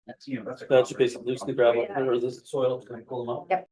That's basically just the gravel or the soil, it's gonna pull them up. Yep.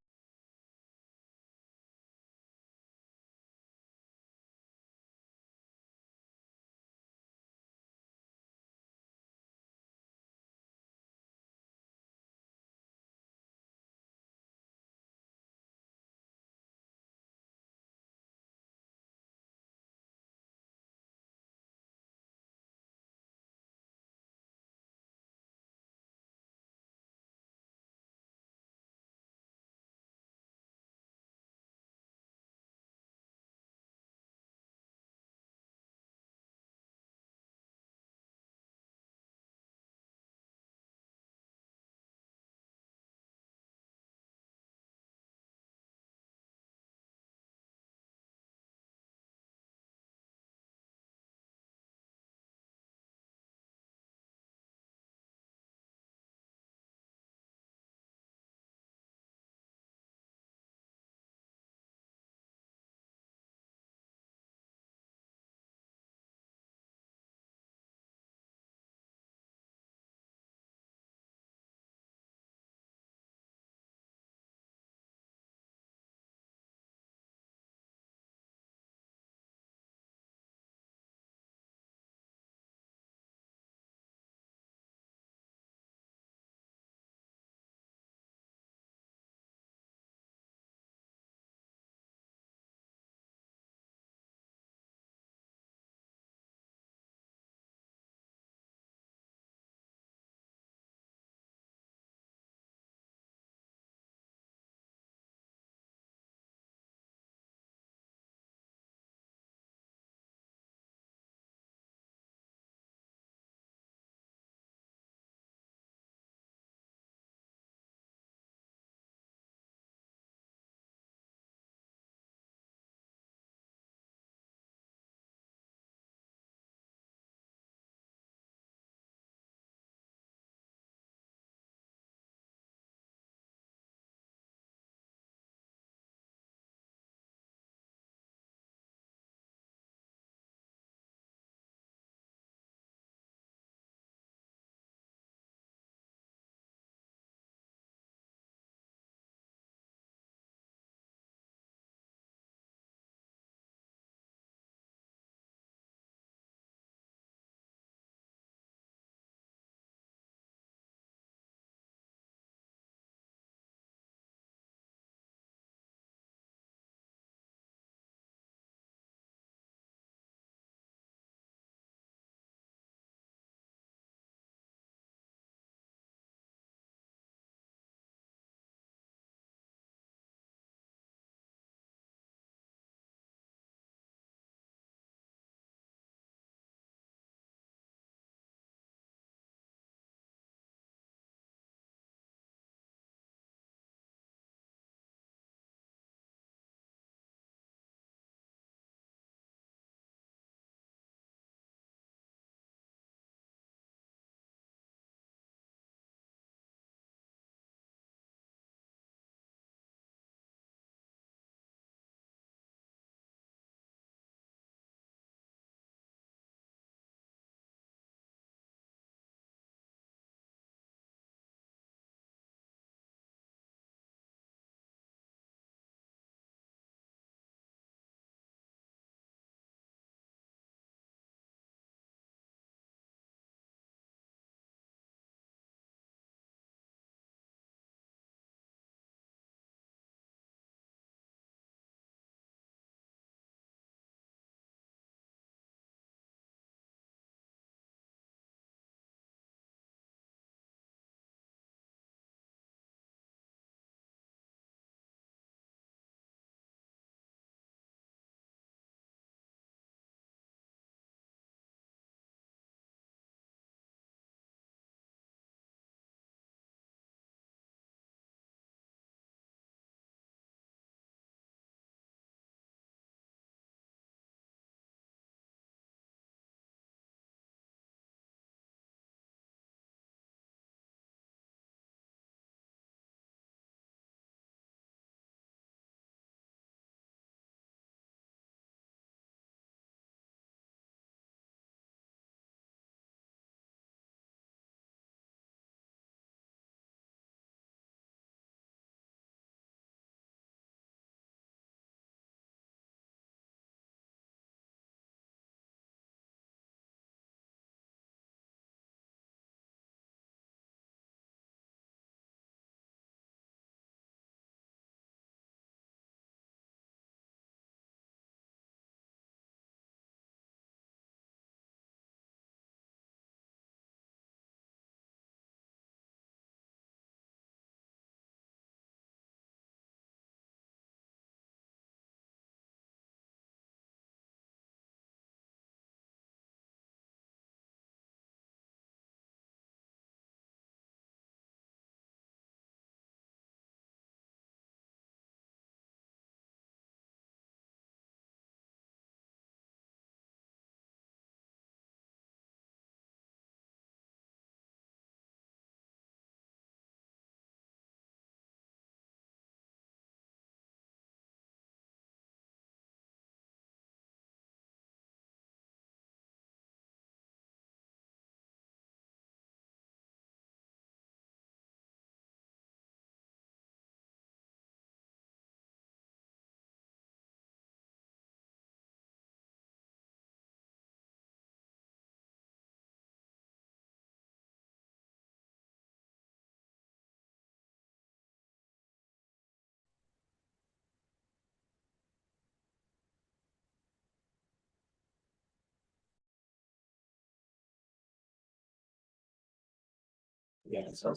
Yeah, so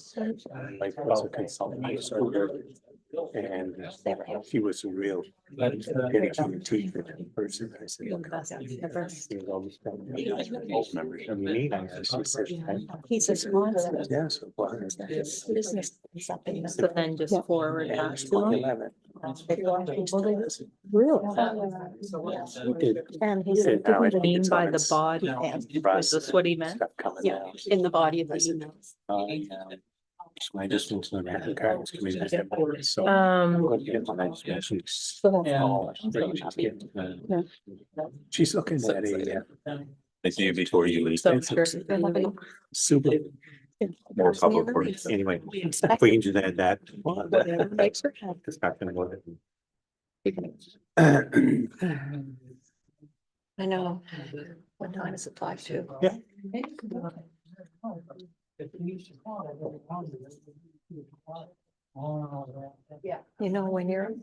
like was a consultant, and he was a real dedicated teacher person. I said, "Look, he was always telling me, old members of the meeting." She said, He's a sponsor. "Yeah, so far it's His business is something. So then just forward that to them. 2011." Really? He did. And he He said, said, "Now I think Mean it's by on the its body. and Is this what he meant? stuff coming yeah, out." in the body of the emails. I just went to the American Cards Committee. I said, "So." She's looking at a I see you before you leave. So sure. super. More public works. Anyway, We if expect we can do that. whatever makes her happy. It's not gonna work. I know. What time is it, 5:02? Yeah. You know, when you're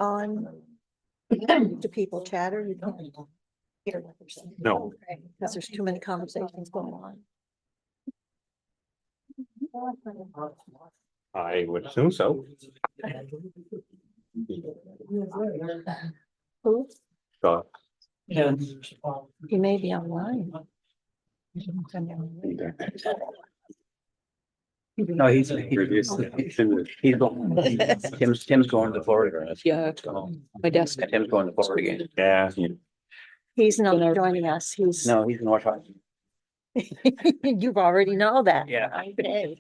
on, to people chatter, you don't hear what they're saying. No. Because there's too many conversations going on. I would assume so. Who? So, He may be online. No, he's going, Tim's going to Florida. Yeah, my desk. Tim's going to Florida again. yeah. He's not joining us. He's, No, he's in North. you've already know that. Yeah. Okay.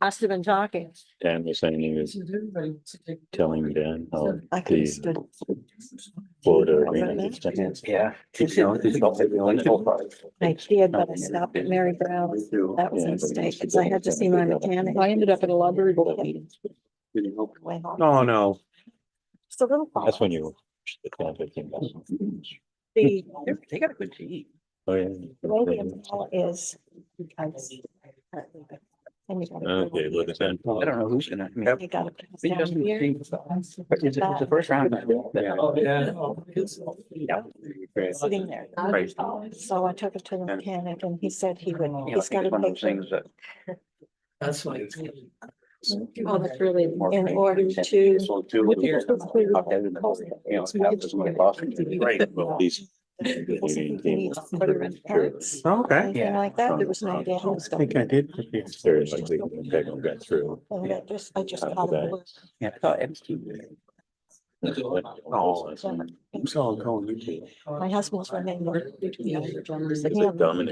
Must have been talking. Dan was saying he was telling Dan how I could have the stood. Florida arena is done. Yeah. I did, but I stopped at Mary Brown's. That was a mistake, because I had to see my mechanic. I ended up at a library book meeting. Way home. Oh, no. Just a little. That's when you. The traffic came down. The They got a good team. Oh, yeah. way the umbrella is. And you gotta go- Okay, look at that. I don't know who's gonna. I mean, You gotta pass we down just- here. It's the first round. Sitting there. Right. So I took it to the mechanic and he said he would, You know, he's got it's to one of those take things that. That's why. Oh, that's really. in order to. Right. Well, these. People said he needs to put her in parts, Okay. anything like that. There was no damage. I think I did. Very likely that one got through. And I just After caught that. it. Yeah, I thought MC. Oh, who's all going you to? My husband's running. It's like Dominic.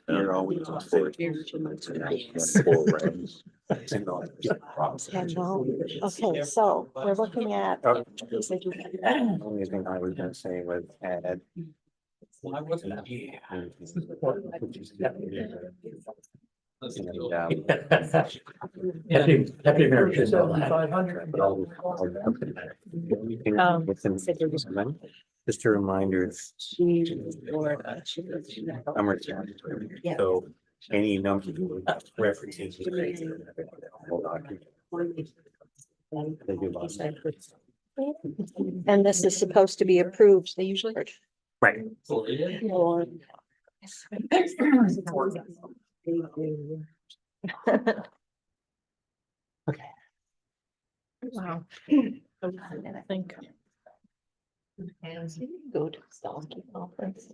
You're always on board. 4 rounds. And no, okay, so we're looking at. Oh. The only thing I was gonna say was add. Happy marriage. Just a reminder, I'm returning. Yeah. So any number of references. And this is supposed to be approved. They usually. Right. Wow. I think. Go to Stalky conference.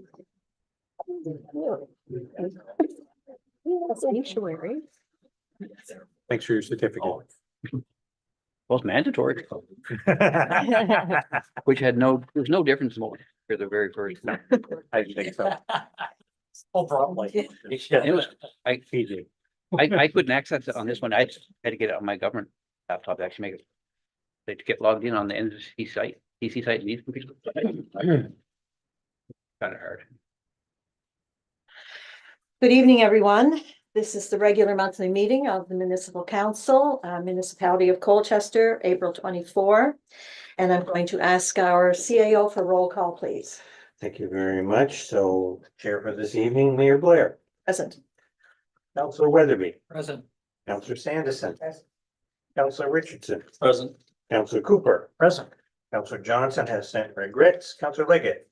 Sanctuary. Thanks for your certificate. Well, it's mandatory, which had there's no difference for the very first. I think so. Oh, probably. It was, I couldn't access it on this one. I had to get it on my government laptop to actually make it. To get logged in on the NC site, DC site, and these computers. Kind of hard. Good evening, everyone. This is the regular monthly meeting of the Municipal Council, Municipality of Colchester, April 24. And I'm going to ask our CAO for roll call, please. Thank you very much. So Chair for this evening, Mayor Blair, Present. Councilor Weatherby, Present. Councilor Sanderson, Councilor Richardson, Present. Councilor Cooper, Present. Councilor Johnson has sent regrets, Councilor Leggett,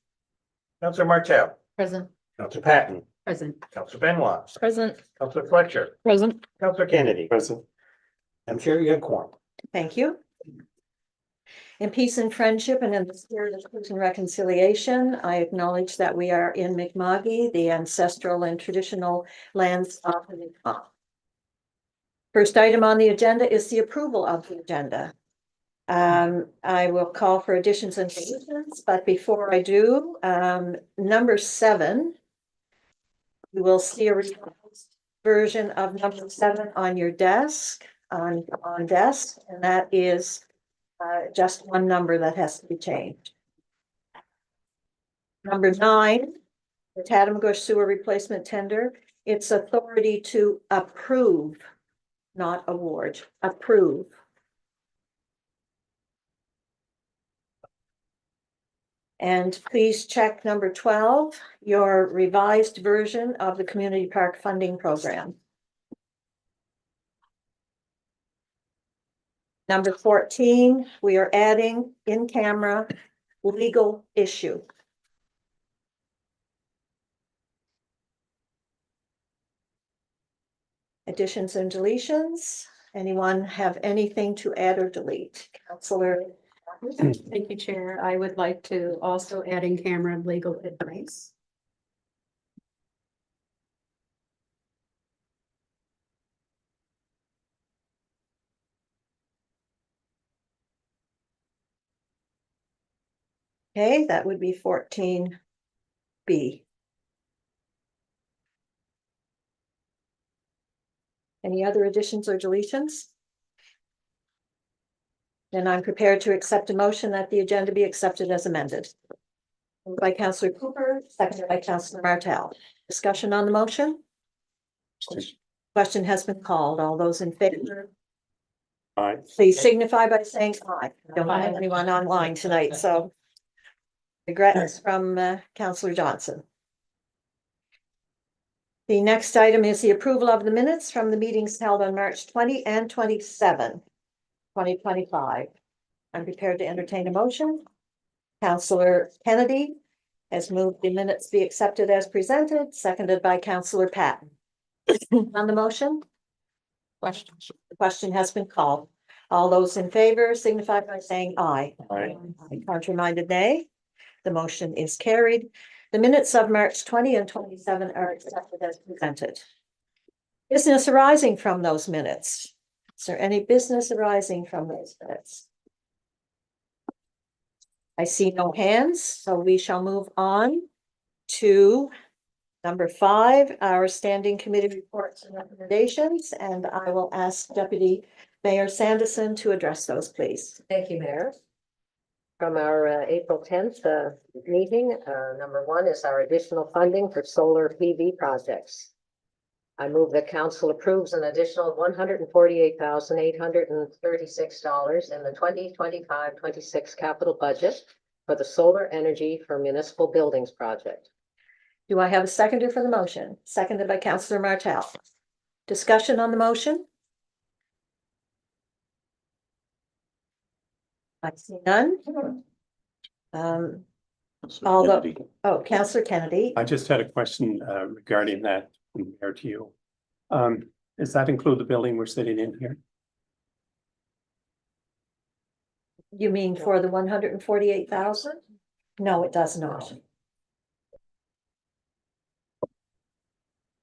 Councilor Martell, Present. Councilor Patton, Present. Councillor Benoit, Present. Councillor Fletcher, Present. Councillor Kennedy. Present. I'm sure you have quorum. Thank you. In peace and friendship and in the spirit of truth and reconciliation, I acknowledge that we are in Mi'kma'ki, the ancestral and traditional lands of the Mi'kmaq. First item on the agenda is the approval of the agenda. I will call for additions and deletions, but before I do, number 7, you will see a revised version of number 7 on your desk, on desk, and that is just one number that has to be changed. Number 9, the Tatamagouche sewer replacement tender, its authority to approve, not award, approve. And please check number 12, your revised version of the community park funding program. Number 14, we are adding in camera legal issue. Additions and deletions. Anyone have anything to add or delete? Councillor? Thank you, Chair. I would like to also add in camera legal advice. Okay, that would be 14B. Any other additions or deletions? Then I'm prepared to accept a motion that the agenda be accepted as amended. Moved by Councillor Cooper, seconded by Councillor Martel. Discussion on the motion? Question has been called. All those in favor, Aye. please signify by saying aye. I don't have Aye. anyone online tonight, so regrets from Councillor Johnson. The next item is the approval of the minutes from the meetings held on March 20 and 27, 2025. I'm prepared to entertain a motion. Councillor Kennedy has moved the minutes be accepted as presented, seconded by Councillor Patton. On the motion, Question. the question has been called. All those in favor signify by saying aye. Aye. Contrary-minded nay. The motion is carried. The minutes of March 20 and 27 are accepted as presented. Business arising from those minutes. Is there any business arising from those minutes? I see no hands, so we shall move on to number 5, our standing committee reports and recommendations, and I will ask Deputy Mayor Sanderson to address those, please. Thank you, Mayor. From our April 10th meeting, number 1 is our additional funding for solar PV projects. I move that council approves an additional $148,836 in the 2025-26 capital budget for the solar energy for municipal buildings project. Do I have a seconder for the motion? Seconded by Councillor Martel. Discussion on the motion? I see none. Councillor Kennedy, I just had a question regarding that compared to you. Does that include the building we're sitting in here? you mean for the 148,000? No, it does not.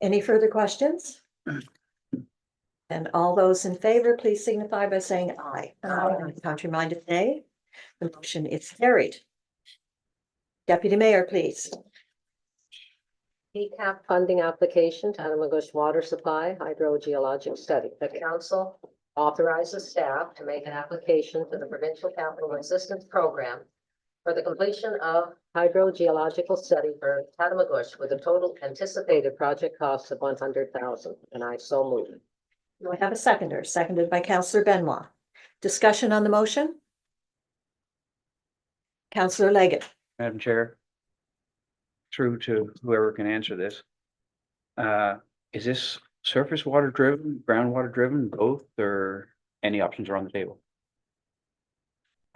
Any further questions? And all those in favor, please signify by saying aye. Contrary-minded nay. The motion is carried. Deputy Mayor, please. PCAP funding application, Tatamagouche water supply hydrogeologic study. The council authorizes staff to make an application to the Provincial Capital Assistance Program for the completion of hydrogeological study for Tatamagouche with a total anticipated project cost of $100,000, and I so move. Do I have a seconder? Seconded by Councillor Benoit. Discussion on the motion? Councillor Leggett. Madam Chair. Through to whoever can answer this. Is this surface water driven, groundwater driven, both, or any options are on the table?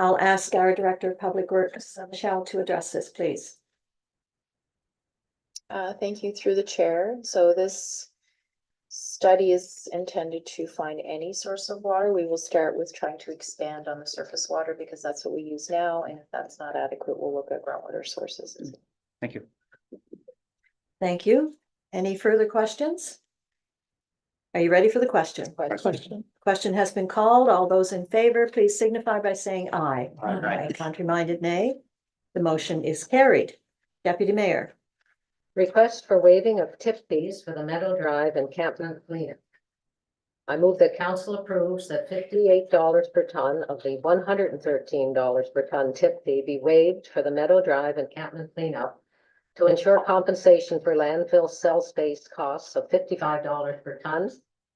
I'll ask our Director of Public Works, Michelle, to address this, please. Thank you through the chair. So this study is intended to find any source of water. We will start with trying to expand on the surface water because that's what we use now. And if that's not adequate, we'll look at groundwater sources. Thank you. Thank you. Any further questions? Are you ready for the question? Question. Question has been called. All those in favor, please signify by saying aye. Aye. Contrary-minded, nay. The motion is carried. Deputy Mayor. Request for waiving of tip fees for the Meadow Drive encampment cleanup. I move that council approves that $58 per ton of the $113 per ton tip fee be waived for the Meadow Drive encampment cleanup to ensure compensation for landfill cell space costs of $55 per ton,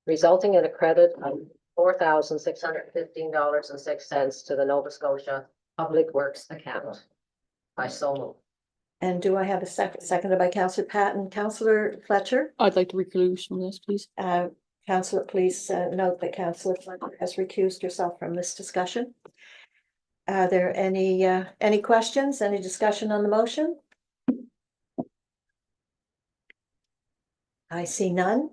resulting in a credit of $4,615.06 to the Nova Scotia Public Works account. I so move. And do I have a seconded by Councillor Patton? Councillor Fletcher? I'd like to recluse from this, please. Councillor, please note that Councillor Fletcher has recused herself from this discussion. Are there any questions, any discussion on the motion? I see none.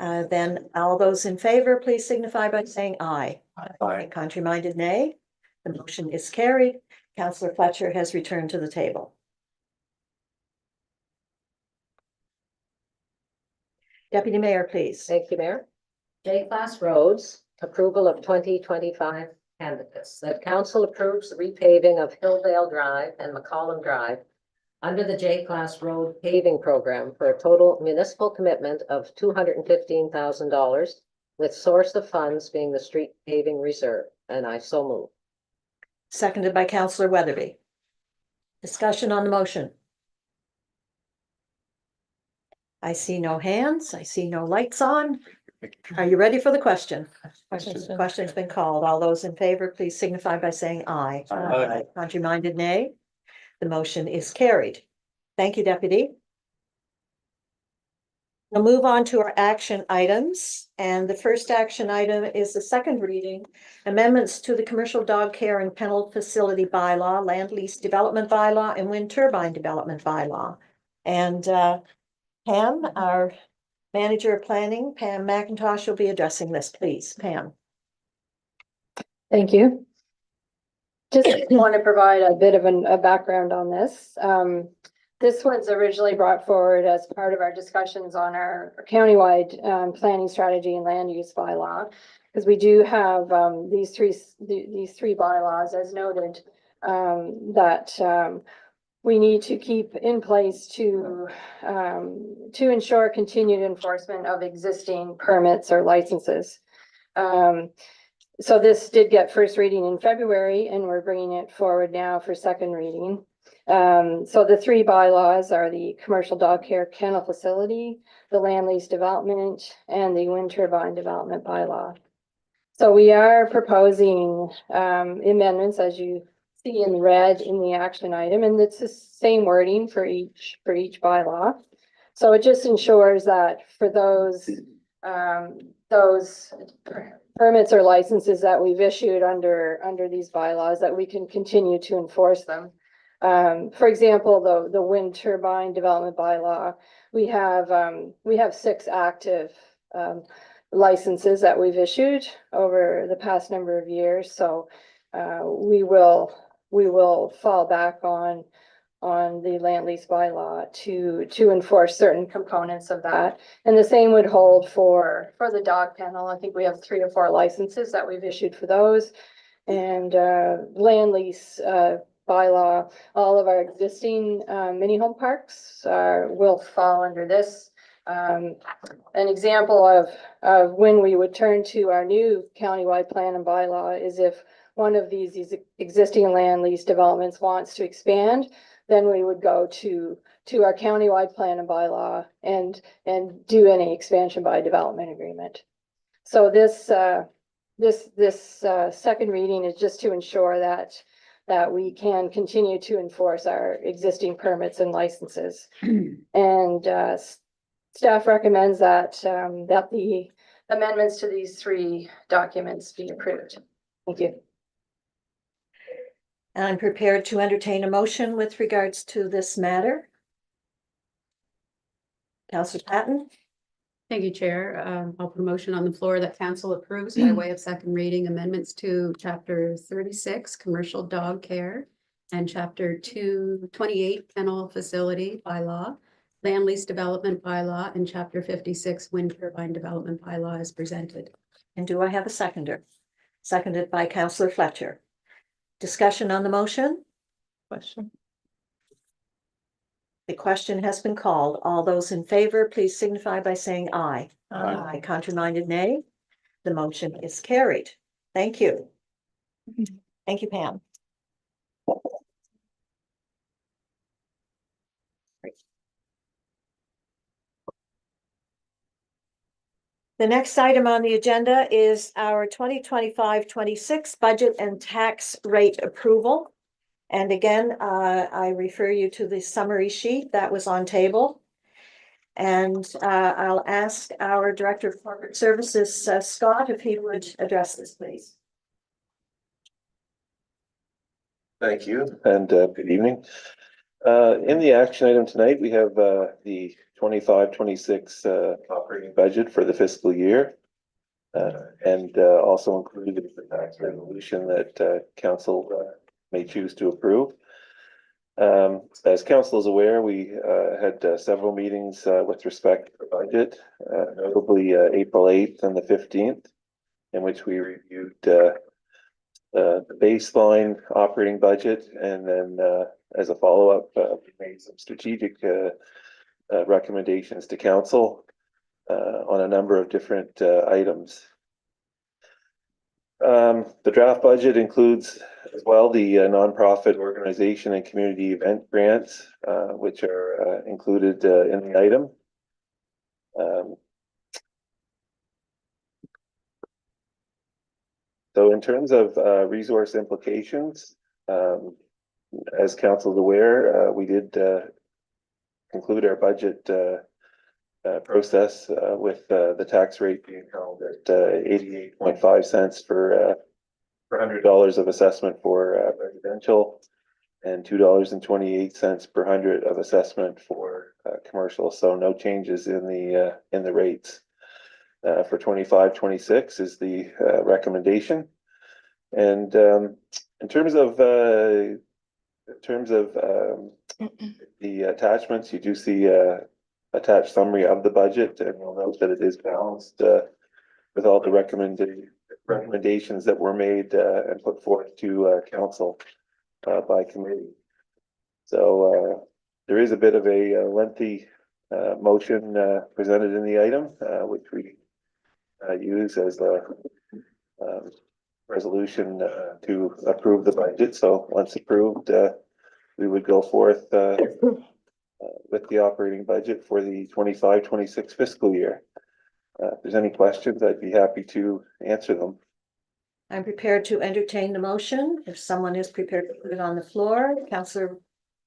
Then all those in favor, please signify by saying aye. Aye. Contrary-minded, nay. The motion is carried. Councillor Fletcher has returned to the table. Deputy Mayor, please. Thank you, Mayor. J-Class Roads, approval of 2025 candidates. That council approves the repaving of Hilldale Drive and McCollum Drive under the J-Class Road paving program for a total municipal commitment of $215,000, with source of funds being the street paving reserve, and I so move. Seconded by Councillor Weatherby. Discussion on the motion. I see no hands. I see no lights on. Are you ready for the question? Question's been called. All those in favor, please signify by saying aye. Aye. Contrary-minded, nay. The motion is carried. Thank you, Deputy. We'll move on to our action items. And the first action item is the second reading, amendments to the Commercial Dog Care and Kennel Facility Bylaw, Land Lease Development Bylaw, and Wind Turbine Development Bylaw. And Pam, our Manager of Planning, Pam McIntosh, will be addressing this, please. Pam. Thank you. Just want to provide a bit of a background on this. This was originally brought forward as part of our discussions on our countywide planning strategy and land use bylaw, because we do have these three bylaws, as noted, that we need to keep in place to ensure continued enforcement of existing permits or licenses. So this did get first reading in February, and we're bringing it forward now for second reading. So the three bylaws are the Commercial Dog Care Kennel Facility, the Land Lease Development, and the Wind Turbine Development Bylaw. So we are proposing amendments, as you see in red in the action item, and it's the same wording for each bylaw. So it just ensures that for those permits or licenses that we've issued under these bylaws, that we can continue to enforce them. For example, the Wind Turbine Development Bylaw, we have 6 active licenses that we've issued over the past number of years. So we will fall back on the land lease bylaw to enforce certain components of that. And the same would hold for the dog kennel. I think we have 3 or 4 licenses that we've issued for those. And land lease bylaw, all of our existing mini home parks will fall under this. An example of when we would turn to our new countywide plan and bylaw is if one of these existing land lease developments wants to expand, then we would go to our countywide plan and bylaw and do any expansion by development agreement. So this second reading is just to ensure that we can continue to enforce our existing permits and licenses. And staff recommends that the amendments to these 3 documents be approved. Thank you. I'm prepared to entertain a motion with regards to this matter. Counselor Patton, Thank you, Chair. I'll put a motion on the floor that council approves by way of second reading amendments to chapter 36, commercial dog care, and chapter 228, kennel facility bylaw, land lease development bylaw, and chapter 56, wind turbine development bylaw as presented. and do I have a seconder? Seconded by Counselor Fletcher. Discussion on the motion? Question. The question has been called. All those in favor, please signify by saying aye. Aye. Contrary-minded, nay. The motion is carried. Thank you. Thank you, Pam. The next item on the agenda is our 2025-26 budget and tax rate approval. And again, I refer you to the summary sheet that was on table. And I'll ask our Director of Corporate Services, Scott, if he would address this, please. Thank you, and good evening. In the action item tonight, we have the 25-26 operating budget for the fiscal year. And also included the tax resolution that council may choose to approve. As council is aware, we had several meetings with respect to the budget, notably April 8th and the 15th, in which we reviewed the baseline operating budget, and then as a follow-up, we made some strategic recommendations to council on a number of different items. The draft budget includes as well the nonprofit organization and community event grants, which are included in the item. So in terms of resource implications, as council is aware, we did conclude our budget process with the tax rate being held at 88.5 cents per $100 of assessment for residential, and $2.28 per 100 of assessment for commercial. So no changes in the rates. For 25-26 is the recommendation. And in terms of the attachments, you do see attached summary of the budget, and you'll note that it is balanced with all the recommendations that were made and put forth to council by committee. So there is a bit of a lengthy motion presented in the item, which we use as a resolution to approve the budget. So once approved, we would go forth with the operating budget for the 25-26 fiscal year. If there's any questions, I'd be happy to answer them. I'm prepared to entertain the motion. If someone is prepared to put it on the floor, Counselor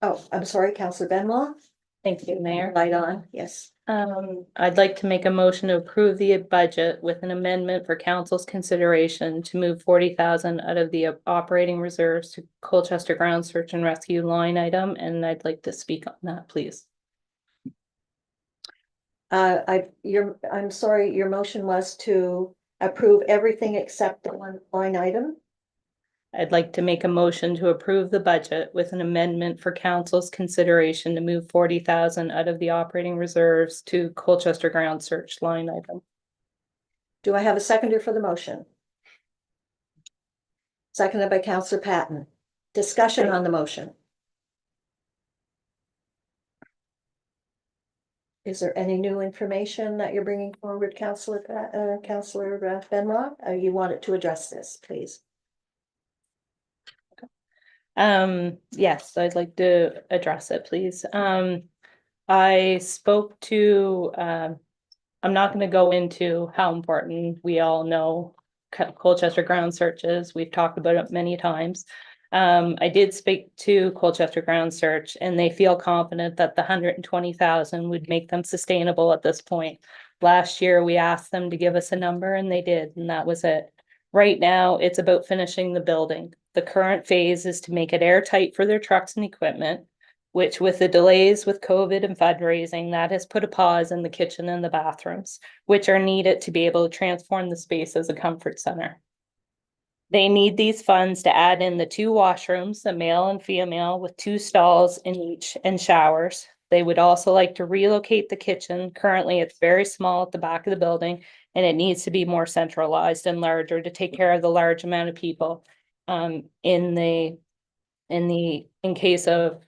Benoit. Thank you, Mayor. Light on, yes. I'd like to make a motion to approve the budget with an amendment for council's consideration to move 40,000 out of the operating reserves to Colchester Ground Search and Rescue line item, and I'd like to speak on that, please. I'm sorry, your motion was to approve everything except the one line item? I'd like to make a motion to approve the budget with an amendment for council's consideration to move 40,000 out of the operating reserves to Colchester Ground Search line item. Do I have a seconder for the motion? Seconded by Counselor Patton. Discussion on the motion. Is there any new information that you're bringing forward, Counselor Benoit? You wanted to address this, please. Yes, I'd like to address it, please. I spoke to, I'm not going to go into how important we all know Colchester Ground Search is. We've talked about it many times. I did speak to Colchester Ground Search, and they feel confident that the 120,000 would make them sustainable at this point. Last year, we asked them to give us a number, and they did, and that was it. Right now, it's about finishing the building. The current phase is to make it airtight for their trucks and equipment, which with the delays with COVID and fundraising, that has put a pause in the kitchen and the bathrooms, which are needed to be able to transform the space as a comfort center. They need these funds to add in the 2 washrooms, a male and female, with 2 stalls in each and showers. They would also like to relocate the kitchen. Currently, it's very small at the back of the building, and it needs to be more centralized and larger to take care of the large amount of people in case of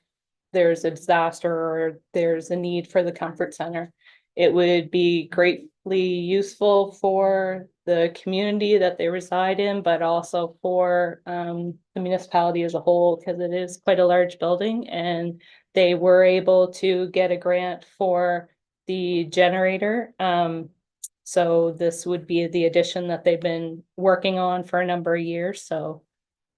there's a disaster or there's a need for the comfort center. It would be greatly useful for the community that they reside in, but also for the municipality as a whole, because it is quite a large building, and they were able to get a grant for the generator. So this would be the addition that they've been working on for a number of years. So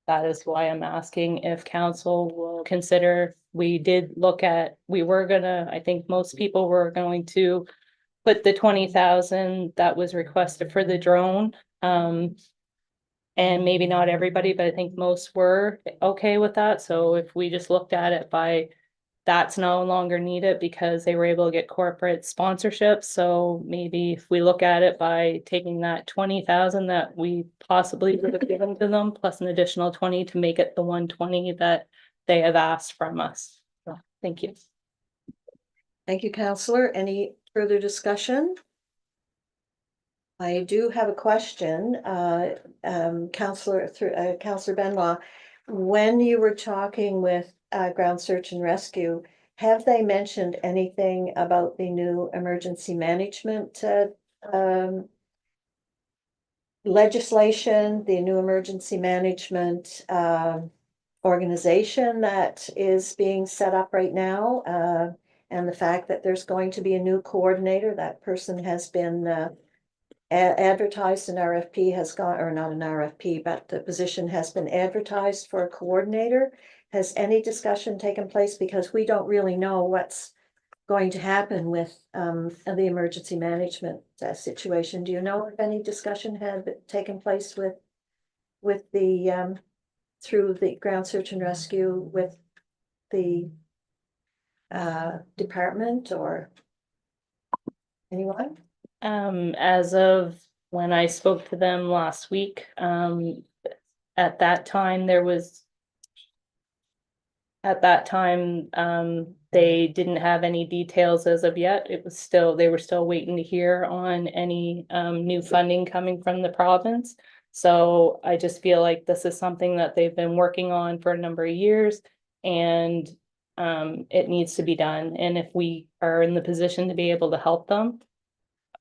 that is why I'm asking if council will consider, we were gonna, I think most people were going to put the 20,000 that was requested for the drone. And maybe not everybody, but I think most were okay with that. So if we just looked at it by, that's no longer needed because they were able to get corporate sponsorships. So maybe if we look at it by taking that 20,000 that we possibly would have given to them, plus an additional 20 to make it the 120 that they have asked from us. So, thank you. Thank you, Counselor. Any further discussion? I do have a question, Counselor Benoit. When you were talking with Ground Search and Rescue, have they mentioned anything about the new emergency management legislation, the new emergency management organization that is being set up right now, and the fact that there's going to be a new coordinator? That person has been advertised, an RFP has gone, or not an RFP, but the position has been advertised for a coordinator. Has any discussion taken place? Because we don't really know what's going to happen with the emergency management situation. Do you know if any discussion had taken place with the through the Ground Search and Rescue with the department or anyone? As of when I spoke to them last week, at that time, they didn't have any details as of yet. They were still waiting to hear on any new funding coming from the province. So I just feel like this is something that they've been working on for a number of years, and it needs to be done. And if we are in the position to be able to help them,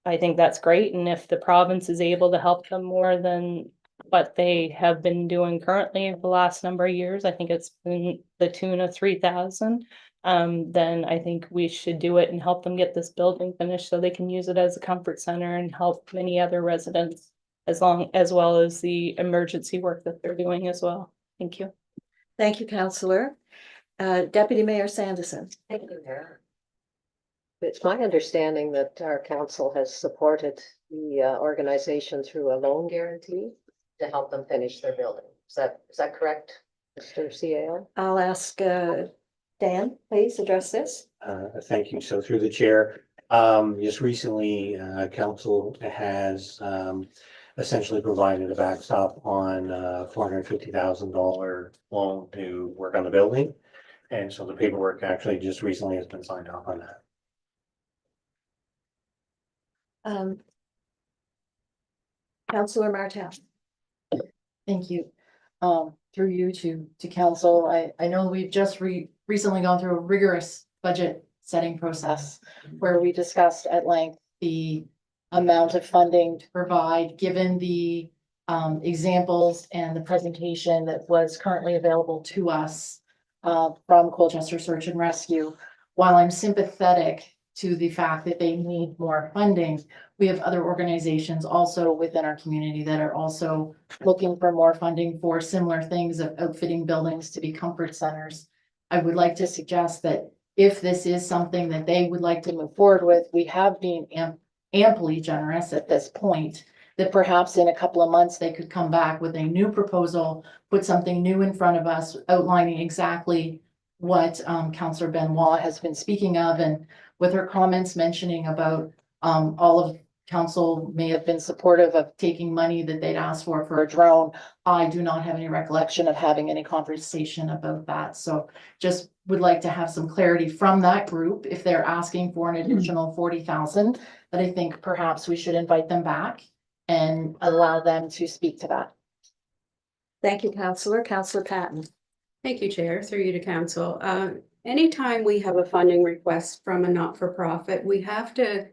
I think that's great. And if the province is able to help them more than what they have been doing currently for the last number of years, I think it's been the tune of 3,000. Then I think we should do it and help them get this building finished so they can use it as a comfort center and help many other residents, as well as the emergency work that they're doing as well. Thank you. Thank you, Counselor. Deputy Mayor Sanderson. Thank you, Mayor. It's my understanding that our council has supported the organization through a loan guarantee to help them finish their building. Is that correct, Mr. CAO? I'll ask Dan, please address this. Thank you. So through the chair, just recently, council has essentially provided a backstop on $450,000 loan to work on the building. And so the paperwork actually just recently has been signed off on that. Councillor Martel. Thank you. Through you to council, I know we've just recently gone through a rigorous budget setting process where we discussed at length the amount of funding to provide, given the examples and the presentation that was currently available to us from Colchester Search and Rescue. While I'm sympathetic to the fact that they need more funding, we have other organizations also within our community that are also looking for more funding for similar things of outfitting buildings to be comfort centers. I would like to suggest that if this is something that they would like to move forward with, we have been amply generous at this point, that perhaps in a couple of months, they could come back with a new proposal, put something new in front of us, outlining exactly what Counselor Benoit has been speaking of, and with her comments mentioning about all of council may have been supportive of taking money that they'd asked for a drone. I do not have any recollection of having any conversation about that. So just would like to have some clarity from that group if they're asking for an additional 40,000, that I think perhaps we should invite them back and allow them to speak to that. Thank you, Counselor. Counselor Patton. Thank you, Chair, through you to council. Anytime we have a funding request from a not-for-profit, we have to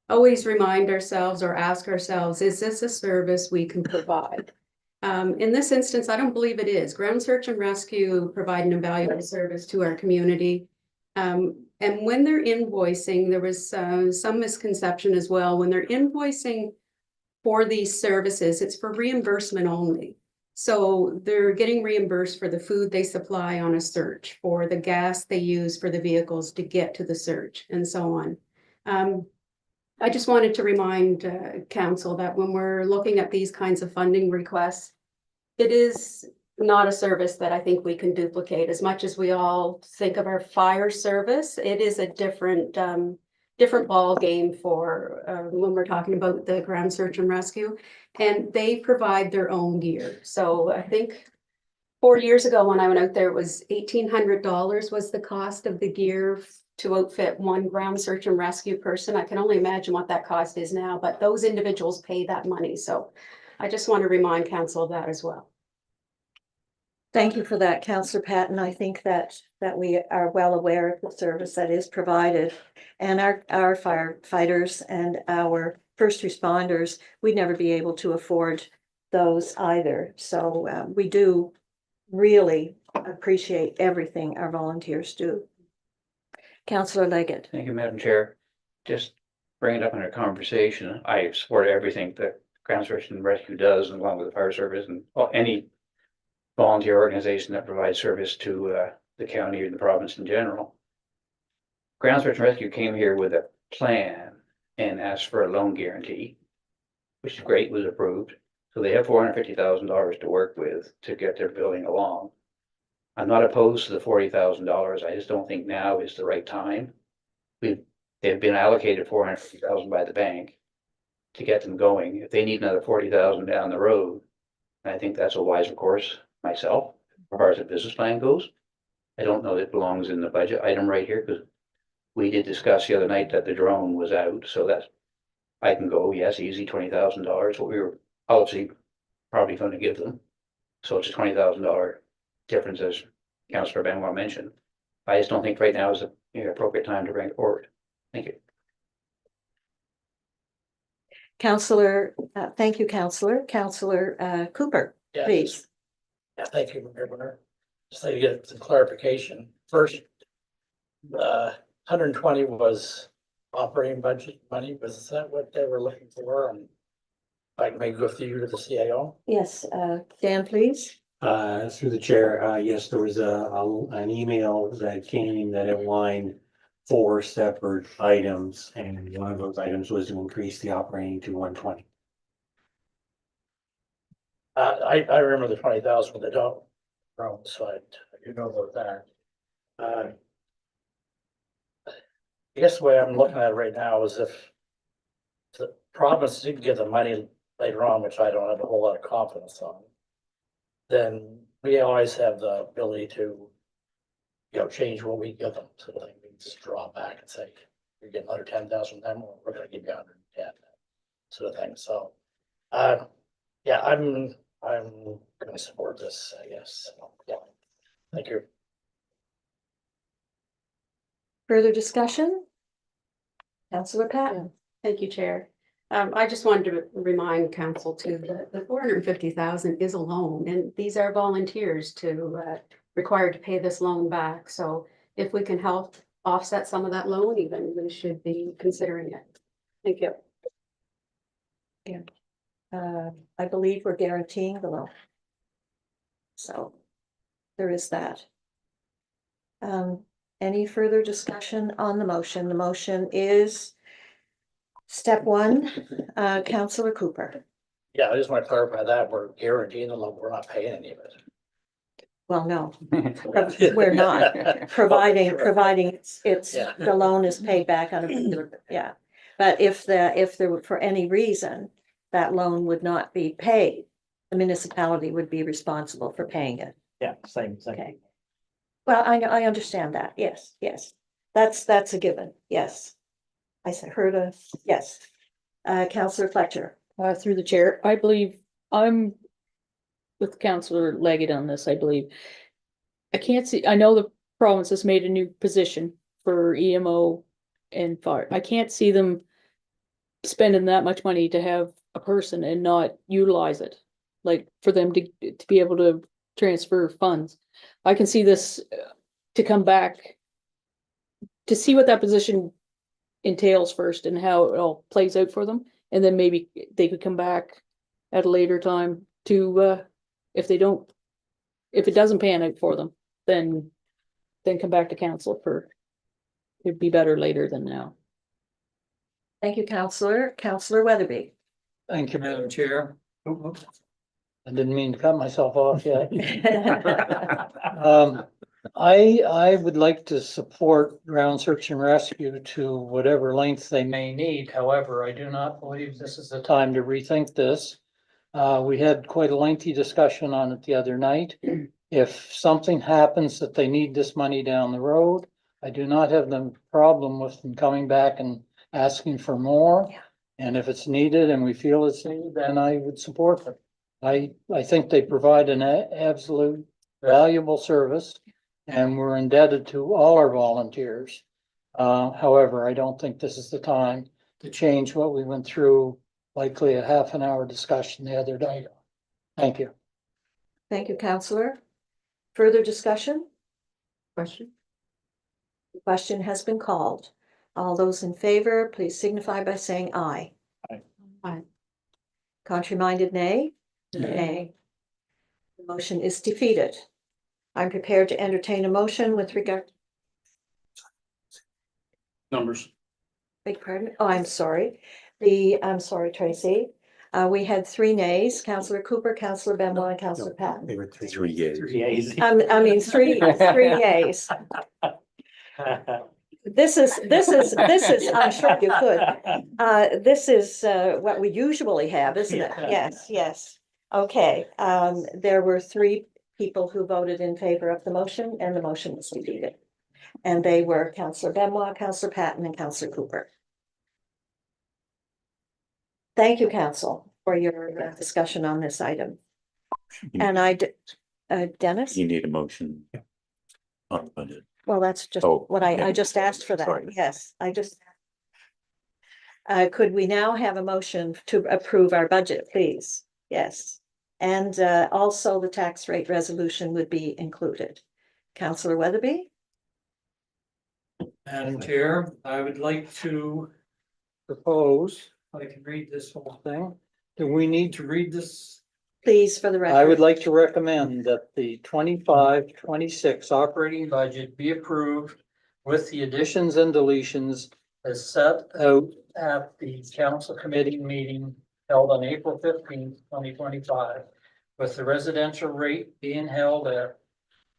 always remind ourselves or ask ourselves, is this a service we can provide? In this instance, I don't believe it is. Ground search and rescue provide an invaluable service to our community. And when they're invoicing, there was some misconception as well. When they're invoicing for these services, it's for reimbursement only. So they're getting reimbursed for the food they supply on a search, for the gas they use for the vehicles to get to the search, and so on. I just wanted to remind council that when we're looking at these kinds of funding requests, it is not a service that I think we can duplicate. As much as we all think of our fire service, it is a different ball game for when we're talking about the ground search and rescue, and they provide their own gear. So I think 4 years ago when I went out there, it was $1,800 was the cost of the gear to outfit one ground search and rescue person. I can only imagine what that cost is now, but those individuals pay that money. So I just want to remind council of that as well. Thank you for that, Counselor Patton. I think that we are well aware of the service that is provided. And our firefighters and our first responders, we'd never be able to afford those either. So we do really appreciate everything our volunteers do. Counselor Leggett. Thank you, Madam Chair. Just bring it up in our conversation. I support everything that ground search and rescue does, along with the fire service and any volunteer organization that provides service to the county or the province in general. Ground search and rescue came here with a plan and asked for a loan guarantee, which is great, was approved. So they have $450,000 to work with to get their building along. I'm not opposed to the $40,000. I just don't think now is the right time. They've been allocated $450,000 by the bank to get them going. If they need another $40,000 down the road, I think that's a wiser course myself, as far as the business plan goes. I don't know that it belongs in the budget item right here, because we did discuss the other night that the drone was out, so that's, I can go, yes, easy, $20,000, what we were obviously probably going to give them. So it's a $20,000 difference, as Councillor Benoit mentioned. I just don't think right now is the appropriate time to bring it forward. Thank you. Counselor, thank you, Counselor. Counselor Cooper, Yes. please. Yeah, thank you, Mayor. Just to get some clarification. First, 120 was operating budget money. Was that what they were looking for? And I can maybe go through you to the CAO. Yes, Dan, please. Through the chair, yes, there was an email that came that outlined 4 separate items, and one of those items was to increase the operating to 120. I remember the 20,000 with the dog drone, so I do know about that. I guess the way I'm looking at it right now is if the province did give the money later on, which I don't have a whole lot of confidence on, then we always have the ability to, change what we give them. So they can just draw back and say, you're getting another 10,000, then we're going to give you 110, sort of thing. So, yeah, I'm going to support this, I guess. Yeah, thank you. Further discussion? Councillor Patton. Thank you, Chair. I just wanted to remind council too that the 450,000 is a loan, and these are volunteers required to pay this loan back. So if we can help offset some of that loan, even we should be considering it. Thank you. Yeah. I believe we're guaranteeing the loan. So there is that. Any further discussion on the motion? The motion is step 1, Councillor Cooper. Yeah, I just want to clarify that we're guaranteeing the loan, we're not paying any of it. Well, no, we're not providing, it's, Yeah. the loan is paid back on a regular, yeah. But if there were, for any reason, that loan would not be paid, the municipality would be responsible for paying it. Yeah, same. Okay. Well, I understand that. Yes, yes. That's a given. Yes. I heard a, yes. Counselor Fletcher. Through the chair, I believe I'm with Councillor Leggett on this, I believe. I can't see, I know the province has made a new position for EMO and fire. I can't see them spending that much money to have a person and not utilize it. Like for them to be able to transfer funds. I can see this to come back to see what that position entails first and how it all plays out for them. And then maybe they could come back at a later time to, if it doesn't pan out for them, then come back to council for, it'd be better later than now. Thank you, Counselor. Counselor Weatherby. Thank you, Madam Chair. I didn't mean to cut myself off yet. I would like to support ground search and rescue to whatever length they may need. However, I do not believe this is the time to rethink this. We had quite a lengthy discussion on it the other night. If something happens that they need this money down the road, I do not have the problem with them coming back and asking for more. Yeah. And if it's needed and we feel it's needed, then I would support them. I think they provide an absolute valuable service and we're indebted to all our volunteers. However, I don't think this is the time to change what we went through, likely a half an hour discussion the other day. Thank you. Thank you, Counselor. Further discussion? Question? The question has been called. All those in favor, please signify by saying aye. Aye. Contrary-minded, nay? Nay. The motion is defeated. I'm prepared to entertain a motion with regard. Numbers. Beg pardon? Oh, I'm sorry. I'm sorry, Tracy. We had 3 nays, Counselor Cooper, Counselor Benoit, and Counselor Patton. They were Three years. I mean, three yays. This is, I'm sure you could. This is what we usually have, isn't it? Yes, yes. Okay, there were 3 people who voted in favor of the motion and the motion was defeated. And they were Counselor Benoit, Counselor Patton, and Counselor Cooper. Thank you, Council, for your discussion on this item. And Dennis? You need a motion on budget. Well, that's just Oh, what I just asked for that. Sorry. Yes, I just. Could we now have a motion to approve our budget, please? Yes. And also the tax rate resolution would be included. Counselor Weatherby? Madam Chair, I would like to propose, if I can read this whole thing. Do we need to read this? Please, for the record. I would like to recommend that the 25-26 operating budget be approved with the additions and deletions as set out at the council committee meeting held on April 15th, 2025, with the residential rate being held at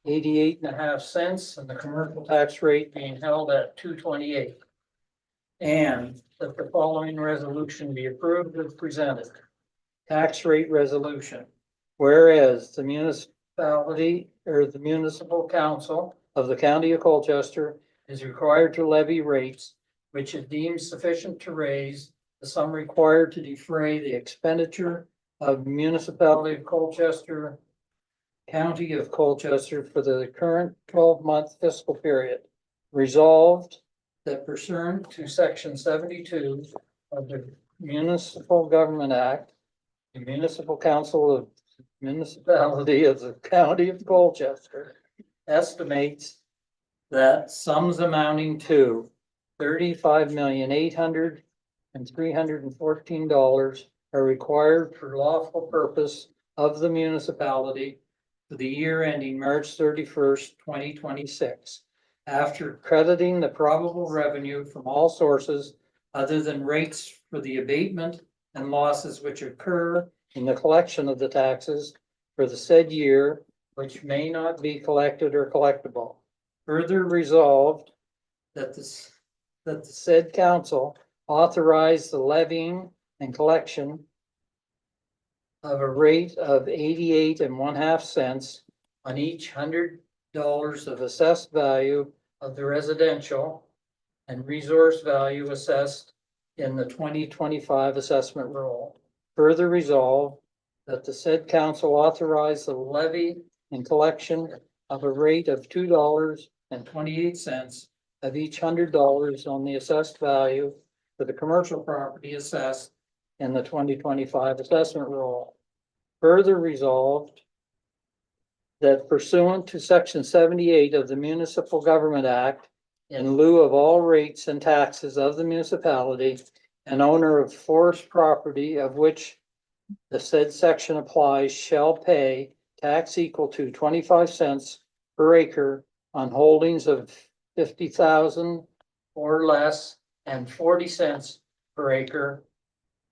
88.5 cents and the commercial tax rate being held at 2.28. And that the following resolution be approved as presented. Tax rate resolution. Whereas the municipality or the municipal council of the county of Colchester is required to levy rates which it deems sufficient to raise the sum required to defray the expenditure of municipality of Colchester, county of Colchester for the current 12-month fiscal period. Resolved that pursuant to section 72 of the Municipal Government Act, the Municipal Council of Municipality of the County of Colchester estimates that sums amounting to $35,800,314 are required for lawful purpose of the municipality for the year ending March 31st, 2026. After crediting the probable revenue from all sources other than rates for the abatement and losses which occur in the collection of the taxes for the said year which may not be collected or collectible. Further resolved that the said council authorize the levying and collection of a rate of 88.5 cents on each $100 of assessed value of the residential and resource value assessed in the 2025 assessment roll. Further resolved that the said council authorize the levy and collection of a rate of $2.28 of each $100 on the assessed value for the commercial property assessed in the 2025 assessment roll. Further resolved that pursuant to section 78 of the Municipal Government Act, in lieu of all rates and taxes of the municipality, an owner of forest property of which the said section applies shall pay tax equal to 25 cents per acre on holdings of 50,000 or less, and 40 cents per acre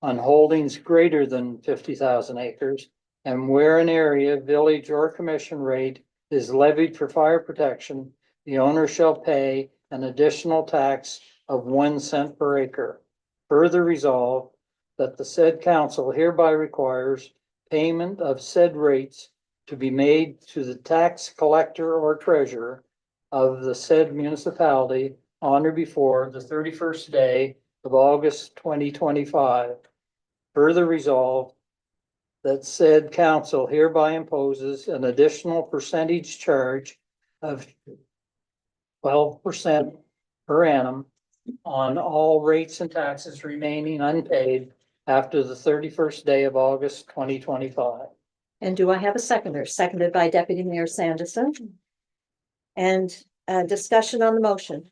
on holdings greater than 50,000 acres, and where an area, village, or commission rate is levied for fire protection, the owner shall pay an additional tax of 1 cent per acre. Further resolved that the said council hereby requires payment of said rates to be made to the tax collector or treasurer of the said municipality on or before the 31st day of August 2025. Further resolved that said council hereby imposes an additional percentage charge of 12% per annum on all rates and taxes remaining unpaid after the 31st day of August 2025. And do I have a seconder? Seconded by Deputy Mayor Sanderson. And discussion on the motion.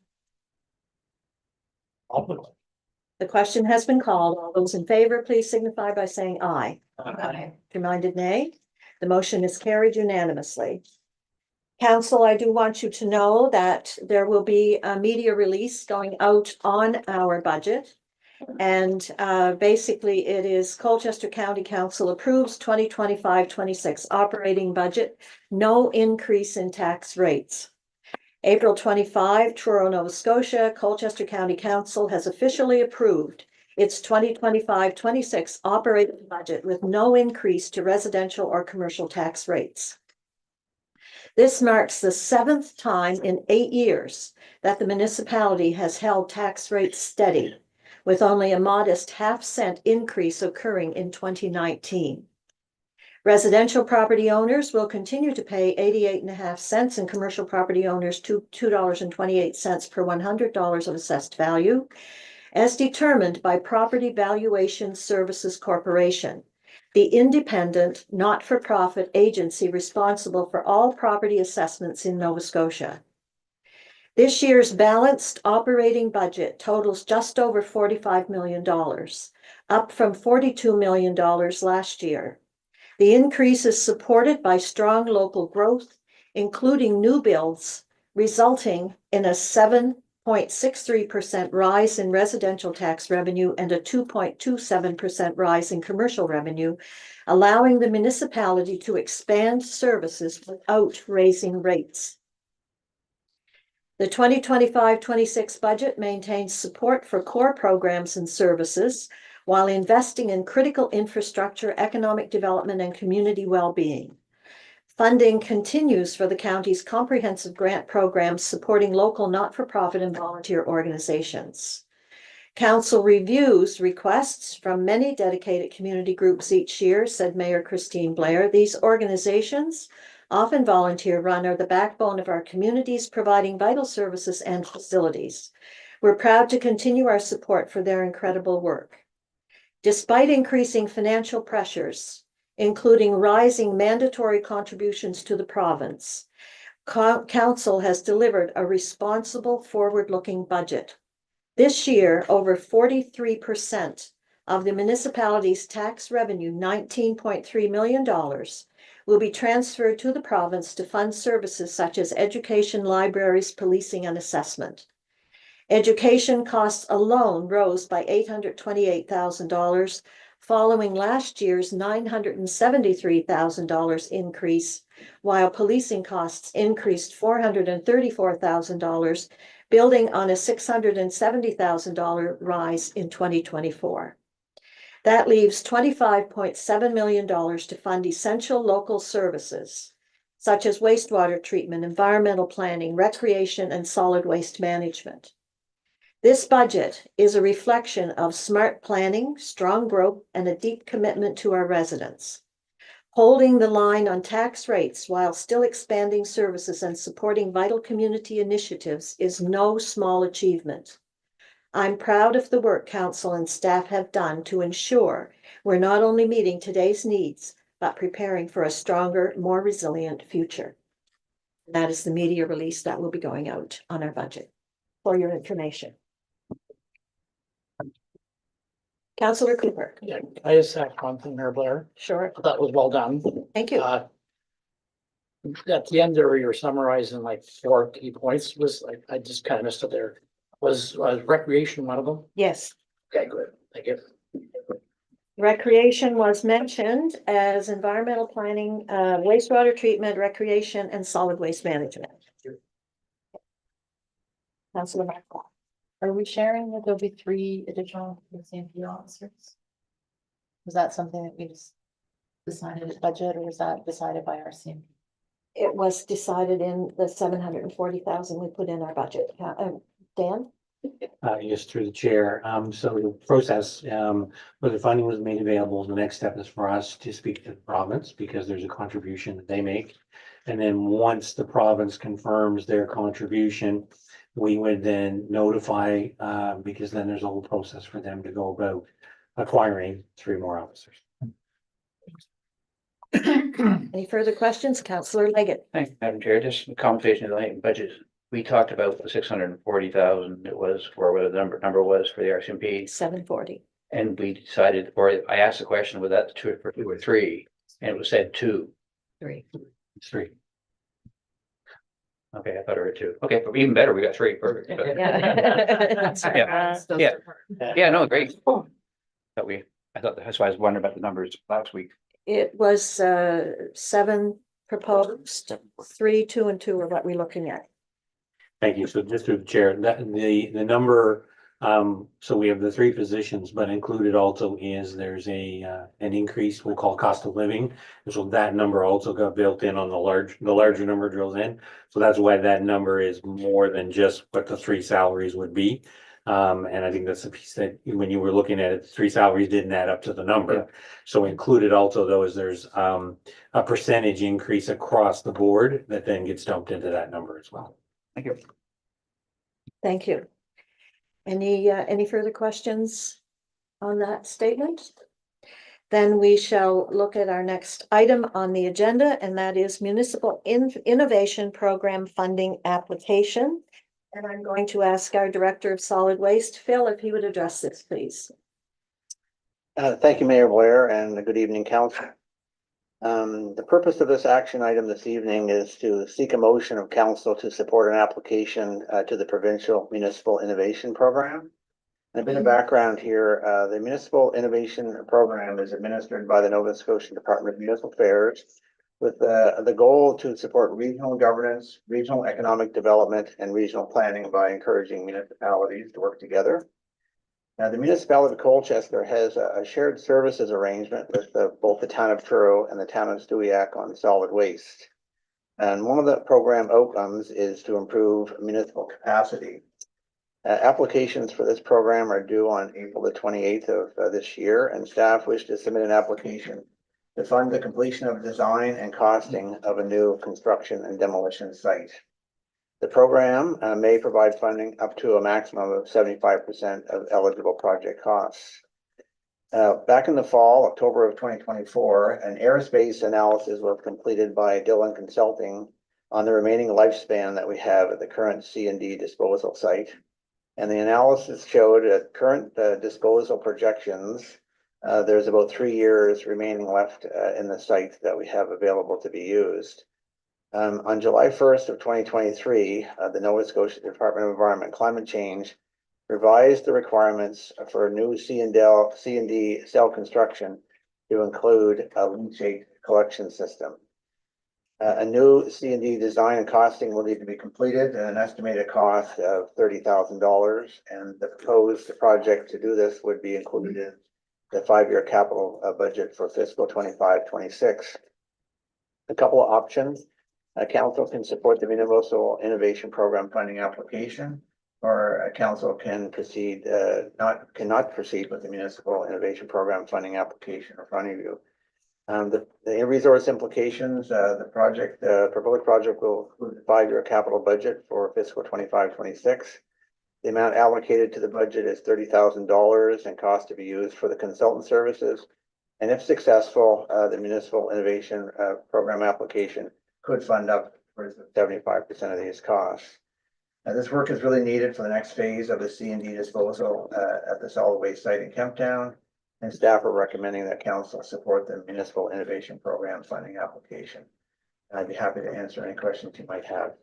The question has been called. All those in favor, please signify by saying aye. Aye. If you're minded nay, the motion is carried unanimously. Council, I do want you to know that there will be a media release going out on our budget. And basically it is Colchester County Council approves 2025-26 operating budget, no increase in tax rates. April 25, Truro, Nova Scotia, Colchester County Council has officially approved its 2025-26 operating budget with no increase to residential or commercial tax rates. This marks the 7th time in 8 years that the municipality has held tax rates steady, with only a modest half-cent increase occurring in 2019. Residential property owners will continue to pay 88.5 cents and commercial property owners $2.28 per $100 of assessed value, as determined by Property Valuation Services Corporation, the independent, not-for-profit agency responsible for all property assessments in Nova Scotia. This year's balanced operating budget totals just over $45 million, up from $42 million last year. The increase is supported by strong local growth, including new builds, resulting in a 7.63% rise in residential tax revenue and a 2.27% rise in commercial revenue, allowing the municipality to expand services without raising rates. The 2025-26 budget maintains support for core programs and services while investing in critical infrastructure, economic development, and community well-being. Funding continues for the county's comprehensive grant programs supporting local not-for-profit and volunteer organizations. Council reviews requests from many dedicated community groups each year, said Mayor Christine Blair. These organizations, often volunteer-run, are the backbone of our communities, providing vital services and facilities. We're proud to continue our support for their incredible work. Despite increasing financial pressures, including rising mandatory contributions to the province, Council has delivered a responsible, forward-looking budget. This year, over 43% of the municipality's tax revenue, $19.3 million, will be transferred to the province to fund services such as education, libraries, policing, and assessment. Education costs alone rose by $828,000 following last year's $973,000 increase, while policing costs increased $434,000, building on a $670,000 rise in 2024. That leaves $25.7 million to fund essential local services, such as wastewater treatment, environmental planning, recreation, and solid waste management. This budget is a reflection of smart planning, strong growth, and a deep commitment to our residents. Holding the line on tax rates while still expanding services and supporting vital community initiatives is no small achievement. I'm proud of the work council and staff have done to ensure we're not only meeting today's needs, but preparing for a stronger, more resilient future. That is the media release that will be going out on our budget for your information. Councillor Cooper. Yeah, I just have one thing there, Blair. Sure. That was well done. Thank you. At the end there, you were summarizing like 4 key points, was I just kind of missed it there. Was recreation one of them? Yes. Okay, good, thank you. Recreation was mentioned as environmental planning, wastewater treatment, recreation, and solid waste management. Councilor Markle. Are we sharing that there'll be 3 additional CMP officers? Was that something that we just decided at budget, or was that decided by our CMP? It was decided in the 740,000 we put in our budget. Dan? Yes, through the chair. So the process, where the funding was made available, the next step is for us to speak to the province because there's a contribution that they make. And then once the province confirms their contribution, we would then notify, because then there's a whole process for them to go about acquiring 3 more officers. Any further questions? Councillor Leggett. Thanks, Madam Chair. Just a conversation tonight in budget. We talked about the 640,000 it was for what the number was for the RCMP. 740. And we decided, or I asked the question, was that 2 or 3? And it was said 2. 3. It's 3. Okay, I thought it were 2. Okay, but even better, we got 3. Perfect. Yeah. Yeah, no, great. I thought that's why I was wondering about the numbers last week. It was 7 proposed, 3, 2, and 2 are what we're looking at. Thank you. So just through the chair, that the number, so we have the 3 positions, but included also is there's an increase we'll call cost of living. And so that number also got built in on the larger number drills in. So that's why that number is more than just what the 3 salaries would be. And I think that's the piece that when you were looking at it, 3 salaries didn't add up to the number. Yeah. So included also though is there's a percentage increase across the board that then gets dumped into that number as well. Thank you. Thank you. Any further questions on that statement? Then we shall look at our next item on the agenda, and that is Municipal Innovation Program Funding Application. And I'm going to ask our Director of Solid Waste, Phil, if he would address this, please. Thank you, Mayor Blair, and good evening, Council. The purpose of this action item this evening is to seek a motion of Council to support an application to the Provincial Municipal Innovation Program. And a bit of background here, the Municipal Innovation Program is administered by the Nova Scotia Department of Municipal Affairs with the goal to support regional governance, regional economic development, and regional planning by encouraging municipalities to work together. Now, the Municipality of Colchester has a shared services arrangement with both the town of Truro and the town of Stewiacke on solid waste. And one of the program outcomes is to improve municipal capacity. Applications for this program are due on April the 28th of this year, and staff wish to submit an application to fund the completion of design and costing of a new construction and demolition site. The program may provide funding up to a maximum of 75% of eligible project costs. Back in the fall, October of 2024, an airspace analysis was completed by Dillon Consulting on the remaining lifespan that we have at the current C&D disposal site. And the analysis showed at current disposal projections, there's about 3 years remaining left in the site that we have available to be used. On July 1st of 2023, the Nova Scotia Department of Environment and Climate Change revise the requirements for new C and D cell construction to include a leachate collection system. A new C and D design and costing will need to be completed at an estimated cost of $30,000, and the proposed project to do this would be included in the 5-year capital budget for fiscal 25-26. A couple of options. Council can support the Municipal Innovation Program funding application, or a council can proceed, cannot proceed with the Municipal Innovation Program funding application in front of you. The resource implications, the proposed project will include a 5-year capital budget for fiscal 25-26. The amount allocated to the budget is $30,000 and cost to be used for the consultant services. And if successful, the Municipal Innovation Program application could fund up to 75% of these costs. Now, this work is really needed for the next phase of the C&D disposal at the solid waste site in Kemptown, and staff are recommending that council support the Municipal Innovation Program funding application. I'd be happy to answer any questions you might have.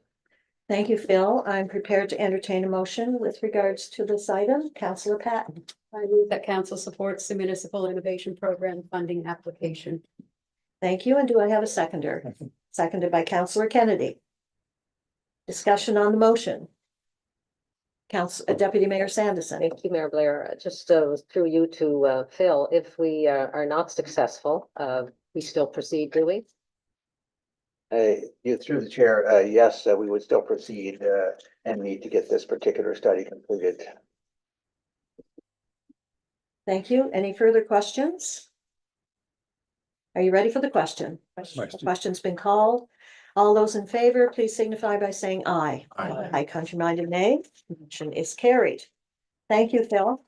Thank you, Phil. I'm prepared to entertain a motion with regards to this item. Councillor Patton. I move that council supports the Municipal Innovation Program funding application. Thank you. And do I have a seconder? Seconded by Councillor Kennedy. Discussion on the motion. Deputy Mayor Sanderson. Thank you, Mayor Blair. Just through you to Phil, if we are not successful, we still proceed, do we? You through the chair, yes, we would still proceed and need to get this particular study completed. Thank you. Any further questions? Are you ready for the question? The question's been called. All those in favor, please signify by saying aye. Aye. Aye, contrary-minded nay. Motion is carried. Thank you, Phil.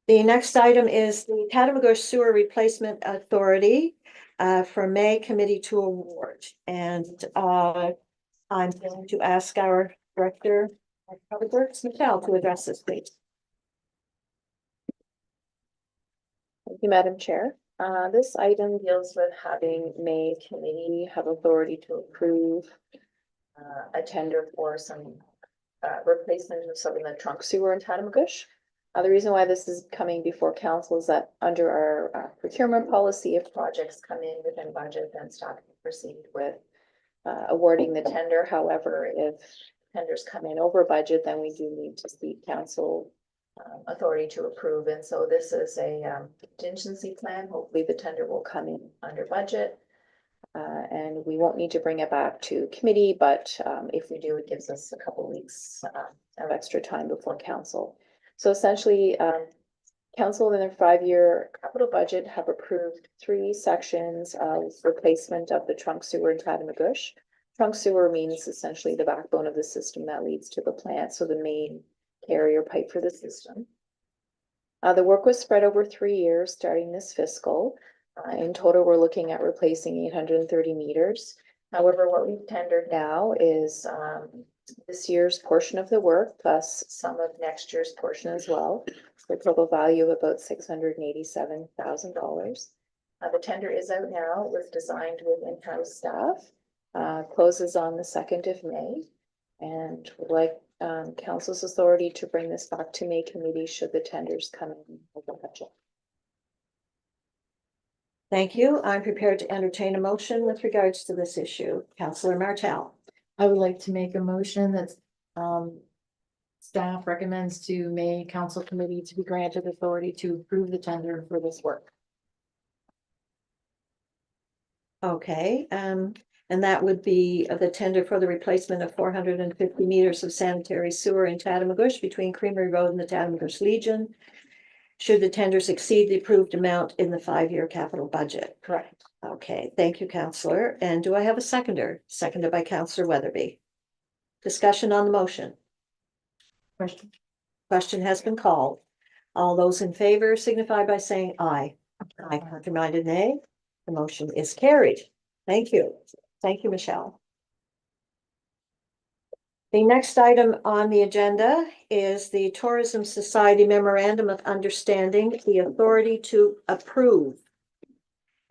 The next item is the Tatamagouche Sewer Replacement Authority for May Committee to award. And I'm going to ask our Director of Public Works, Michelle, to address this, please. Thank you, Madam Chair. This item deals with having May Committee have authority to approve a tender for some replacement of some of the trunk sewer in Tatamagouche. The reason why this is coming before council is that under our procurement policy, if projects come in within budget, then staff can proceed with awarding the tender. However, if tenders come in over budget, then we do need to seek council authority to approve. And so this is a contingency plan. Hopefully the tender will come in under budget. And we won't need to bring it back to committee, but if we do, it gives us a couple weeks of extra time before council. So essentially, council in their 5-year capital budget have approved 3 sections of replacement of the trunk sewer in Tatamagouche. Trunk sewer means essentially the backbone of the system that leads to the plant, so the main carrier pipe for the system. The work was spread over 3 years, starting this fiscal. In total, we're looking at replacing 830 meters. However, what we've tendered now is this year's portion of the work, plus some of next year's portion as well, for a total value of about $687,000. The tender is out now. It was designed with in-house staff. Closes on the 2nd of May, and would like council's authority to bring this back to May Committee should the tenders come in over budget. Thank you. I'm prepared to entertain a motion with regards to this issue. Councillor Martel. I would like to make a motion that staff recommends to May Council Committee to be granted authority to approve the tender for this work. Okay, and that would be the tender for the replacement of 450 meters of sanitary sewer in Tatamagouche between Creamery Road and the Tatamagouche Legion, should the tenders exceed the approved amount in the 5-year capital budget. Correct. Okay, thank you, Councillor. And do I have a seconder? Seconded by Councillor Weatherby. Discussion on the motion. Question. Question has been called. All those in favor signify by saying aye. Aye, contrary-minded nay. The motion is carried. Thank you. Thank you, Michelle. The next item on the agenda is the Tourism Society Memorandum of Understanding, the authority to approve.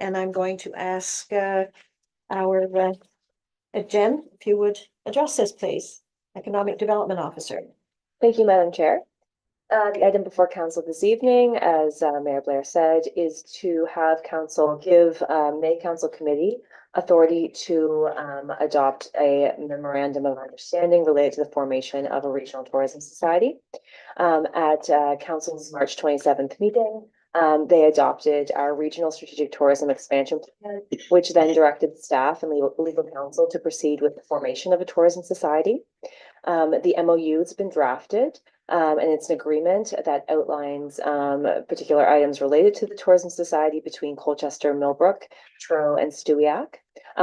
And I'm going to ask our Jen, if you would address this, please. Economic Development Officer. Thank you, Madam Chair. The item before council this evening, as Mayor Blair said, is to have council give May Council Committee authority to adopt a memorandum of understanding related to the formation of a regional tourism society. At council's March 27th meeting, they adopted our regional strategic tourism expansion plan, which then directed staff and legal counsel to proceed with the formation of a tourism society. The MOU has been drafted, and it's an agreement that outlines particular items related to the tourism society between Colchester, Millbrook, Truro, and Stewiacke.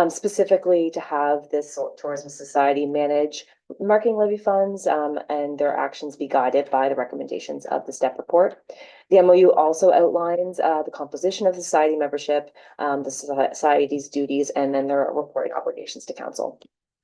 Specifically to have this tourism society manage marketing levy funds and their actions be guided by the recommendations of the STEP report. The MOU also outlines the composition of the society membership, the society's duties, and then their reporting obligations to council.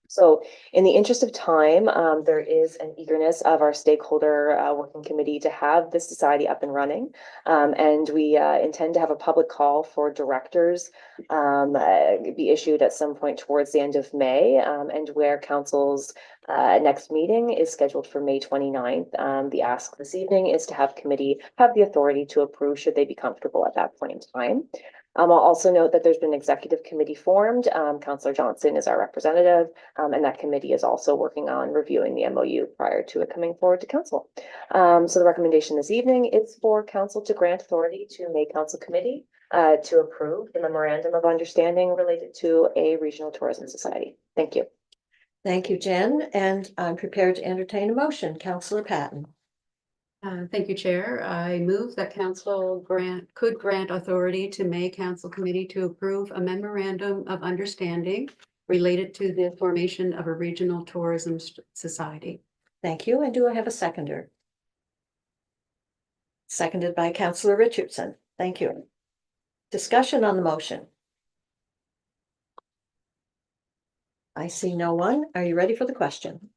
So in the interest of time, there is an eagerness of our stakeholder working committee to have this society up and running. And we intend to have a public call for directors be issued at some point towards the end of May, and where council's next meeting is scheduled for May 29th. The ask this evening is to have committee have the authority to approve should they be comfortable at that point in time. I'll also note that there's been an executive committee formed. Councillor Johnson is our representative, and that committee is also working on reviewing the MOU prior to it coming forward to council. So the recommendation this evening is for council to grant authority to May Council Committee to approve the memorandum of understanding related to a regional tourism society. Thank you. Thank you, Jen, and I'm prepared to entertain a motion. Councillor Patton. Thank you, Chair. I move that council could grant authority to May Council Committee to approve a memorandum of understanding related to the formation of a regional tourism society. Thank you. And do I have a seconder? Seconded by Councillor Richardson. Thank you. Discussion on the motion. I see no one. Are you ready for the question?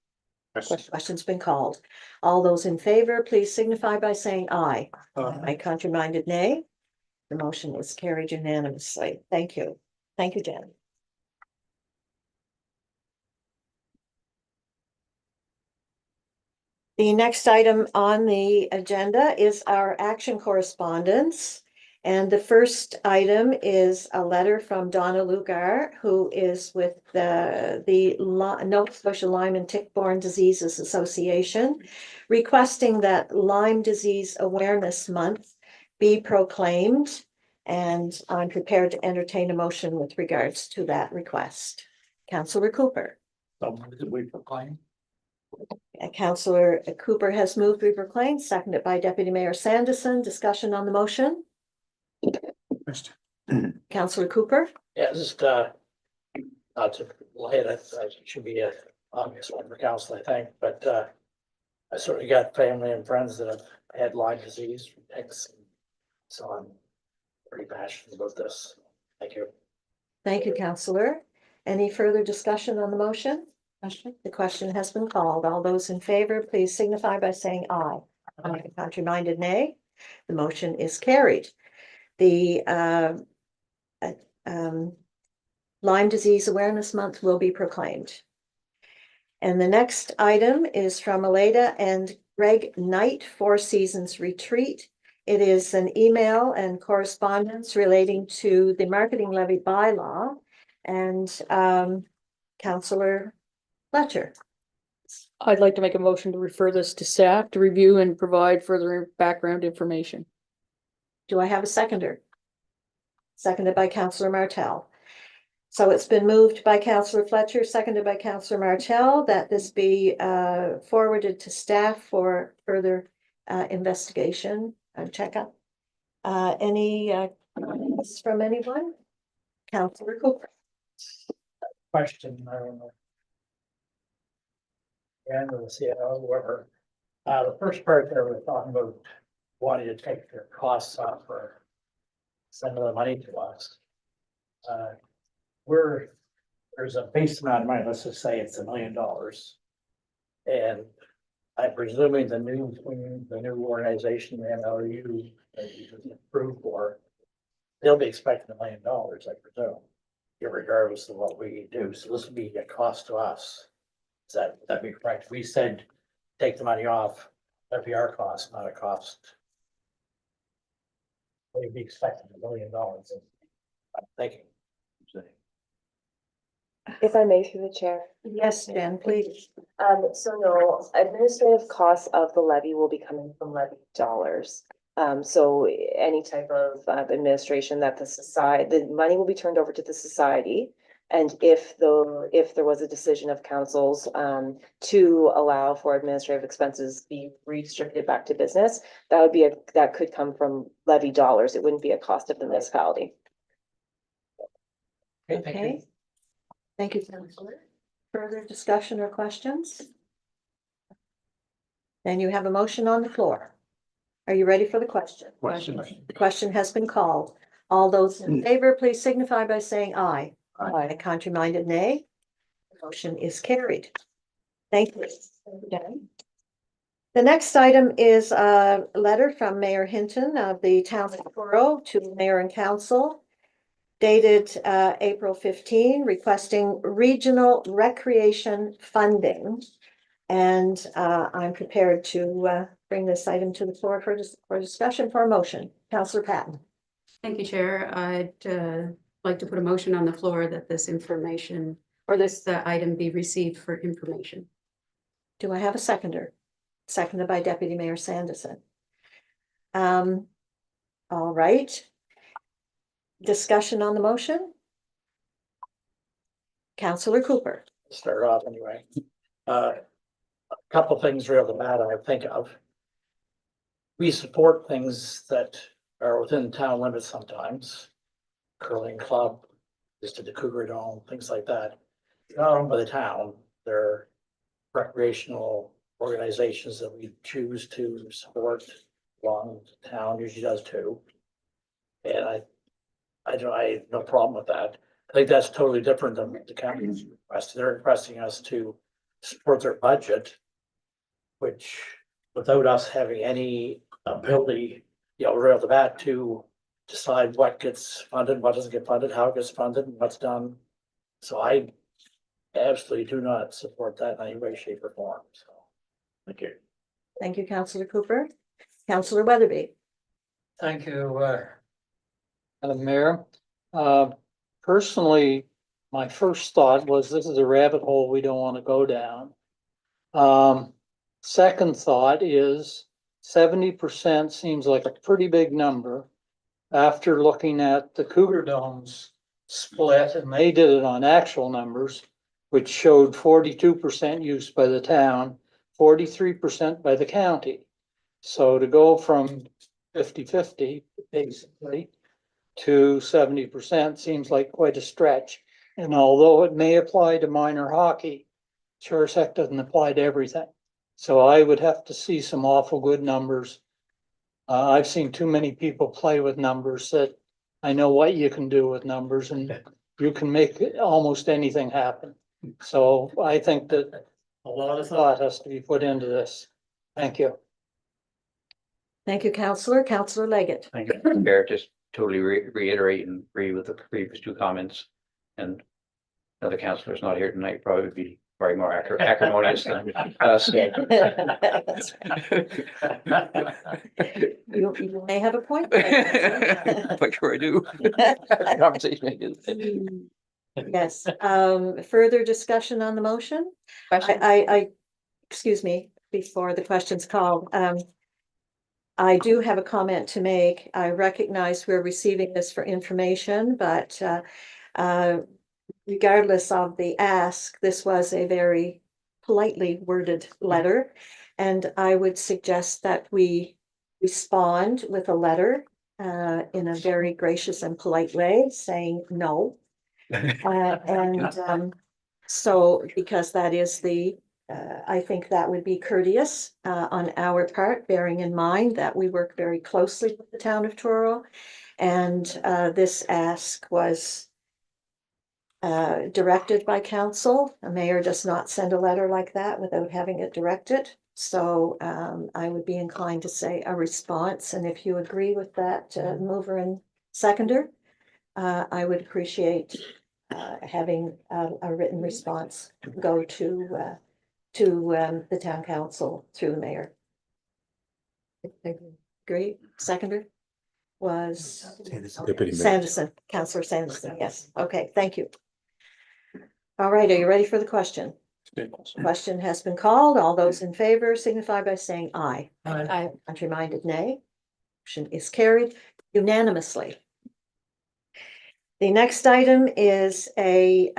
Question's been called. All those in favor, please signify by saying aye. Aye. Contrary-minded, nay. The motion is carried unanimously. Thank you. Thank you, Jen. The next item on the agenda is our action correspondence. And the first item is a letter from Donna Lugar, who is with the Nova Scotia Lyme and Tick-Borne Diseases Association, requesting that Lyme Disease Awareness Month be proclaimed. And I'm prepared to entertain a motion with regards to that request. Councillor Cooper. We proclaim. Councillor Cooper has moved we proclaim, seconded by Deputy Mayor Sanderson. Discussion on the motion. Councillor Cooper. Yeah, just not to lay it, that should be a obvious one for council, I think, but I certainly got family and friends that have had Lyme disease from ticks, so I'm pretty passionate about this. Thank you. Thank you, Councillor. Any further discussion on the motion? The question has been called. All those in favor, please signify by saying aye. Aye. Contrary-minded, nay. The motion is carried. The Lyme Disease Awareness Month will be proclaimed. And the next item is from Aleda and Greg Knight, Four Seasons Retreat. It is an email and correspondence relating to the marketing levy bylaw. And Councillor Fletcher. I'd like to make a motion to refer this to staff to review and provide further background information. Do I have a seconder? Seconded by Councillor Martel. So it's been moved by Councillor Fletcher, seconded by Councillor Martel, that this be forwarded to staff for further investigation and checkup. Any comments from anyone? Councillor Cooper. Question, I don't know. And we'll see whoever. The first part there, we're talking about wanting to take their costs off for some of the money to us. There's a base amount of money, let's just say it's $1 million. And I'm presuming the new organization, the MLU that you approved for, they'll be expecting $1 million, I presume, regardless of what we do. So this would be a cost to us. That'd be correct. We said take the money off, that'd be our cost, not a cost. We'd be expecting $1 million, I'm thinking. If I may, through the chair. Yes, Jen, please. So no, administrative costs of the levy will be coming from levy dollars. So any type of administration that the money will be turned over to the society. And if there was a decision of councils to allow for administrative expenses be redistributed back to business, that could come from levy dollars. It wouldn't be a cost of the municipality. Okay. Thank you, Councillor. Further discussion or questions? Then you have a motion on the floor. Are you ready for the question? The question has been called. All those in favor, please signify by saying aye. Aye. Contrary-minded, nay. The motion is carried. Thank you. Jen. The next item is a letter from Mayor Hinton of the town of Truro to the mayor and council, dated April 15, requesting regional recreation funding. And I'm prepared to bring this item to the floor for discussion for a motion. Councillor Patton. Thank you, Chair. I'd like to put a motion on the floor that this information or this item be received for information. Do I have a seconder? Seconded by Deputy Mayor Sanderson. All right. Discussion on the motion? Councillor Cooper. Start off anyway. A couple things real bad I think of. We support things that are within town limits sometimes. Curling club, just the Cougar Dome, things like that. Not owned by the town, they're recreational organizations that we choose to support. Along the town usually does too. And I have no problem with that. I think that's totally different than the county's request. They're requesting us to support their budget, which without us having any ability, right off the bat to decide what gets funded, what doesn't get funded, how it gets funded, and what's done. So I absolutely do not support that in any way, shape, or form. So, thank you. Thank you, Councillor Cooper. Councillor Weatherby. Thank you, Madam Mayor. Personally, my first thought was this is a rabbit hole we don't want to go down. Second thought is 70% seems like a pretty big number. After looking at the Cougar Dome's split, and they did it on actual numbers, which showed 42% use by the town, 43% by the county. So to go from 50-50, basically, to 70% seems like quite a stretch. And although it may apply to minor hockey, sure as heck doesn't apply to everything. So I would have to see some awful good numbers. I've seen too many people play with numbers that I know what you can do with numbers, and you can make almost anything happen. So I think that a lot of thought has to be put into this. Thank you. Thank you, Councillor. Councillor Leggett. Thank you, Chair. Just totally reiterate and agree with the previous two comments. And another councillor's not here tonight, probably be more acrimonious than us. You may have a point. Quite sure I do. Conversation. Yes, further discussion on the motion? Excuse me, before the question's called. I do have a comment to make. I recognize we're receiving this for information, but regardless of the ask, this was a very politely worded letter. And I would suggest that we respond with a letter in a very gracious and polite way, saying no. So because that is I think that would be courteous on our part, bearing in mind that we work very closely with the town of Truro. And this ask was directed by council. A mayor does not send a letter like that without having it directed. So I would be inclined to say a response. And if you agree with that, mover and seconder, I would appreciate having a written response go to to the town council through the mayor. Great. Seconder was Deputy Mayor. Sanderson, Councillor Sanderson. Yes. Okay, thank you. All right, are you ready for the question? Question has been called. All those in favor signify by saying aye. Aye. Contrary-minded, nay. Motion is carried unanimously. The next item is a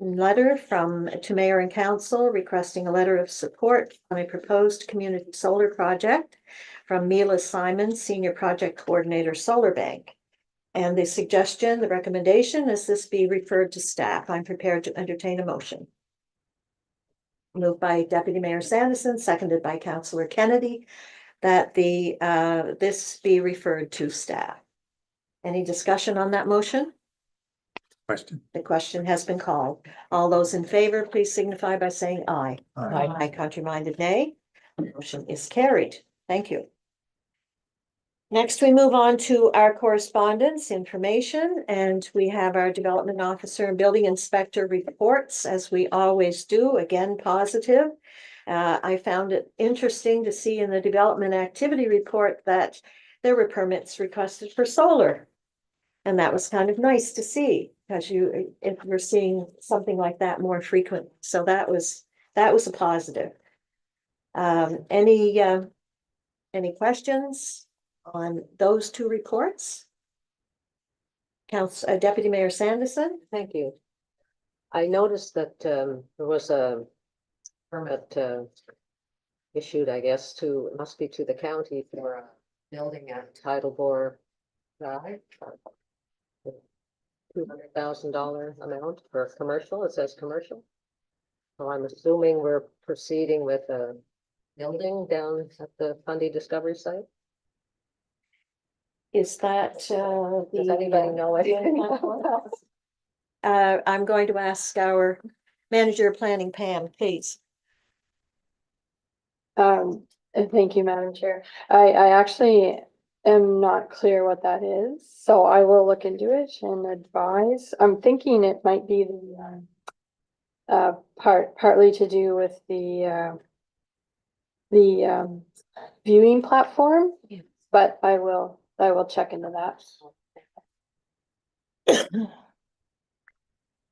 letter to mayor and council requesting a letter of support on a proposed community solar project from Mila Simon, Senior Project Coordinator, Solar Bank. And the recommendation is this be referred to staff. I'm prepared to entertain a motion. Moved by Deputy Mayor Sanderson, seconded by Councillor Kennedy, that this be referred to staff. Any discussion on that motion? Question. The question has been called. All those in favor, please signify by saying aye. Aye. Aye. Contrary-minded, nay. Motion is carried. Thank you. Next, we move on to our correspondence information, and we have our development officer and building inspector reports, as we always do, again, positive. I found it interesting to see in the development activity report that there were permits requested for solar. And that was kind of nice to see, because if we're seeing something like that more frequent. So that was a positive. Any questions on those two reports? Deputy Mayor Sanderson? Thank you. I noticed that there was a permit issued, I guess, it must be to the county for a building at Titlebore Drive. $200,000 amount for commercial. It says commercial. So I'm assuming we're proceeding with a building down at the Fundy Discovery site. Is that Does anybody know anything about that? I'm going to ask our manager of planning, Pam, please. And thank you, Madam Chair. I actually am not clear what that is, so I will look into it and advise. I'm thinking it might be the partly to do with the viewing platform, but I will check into that.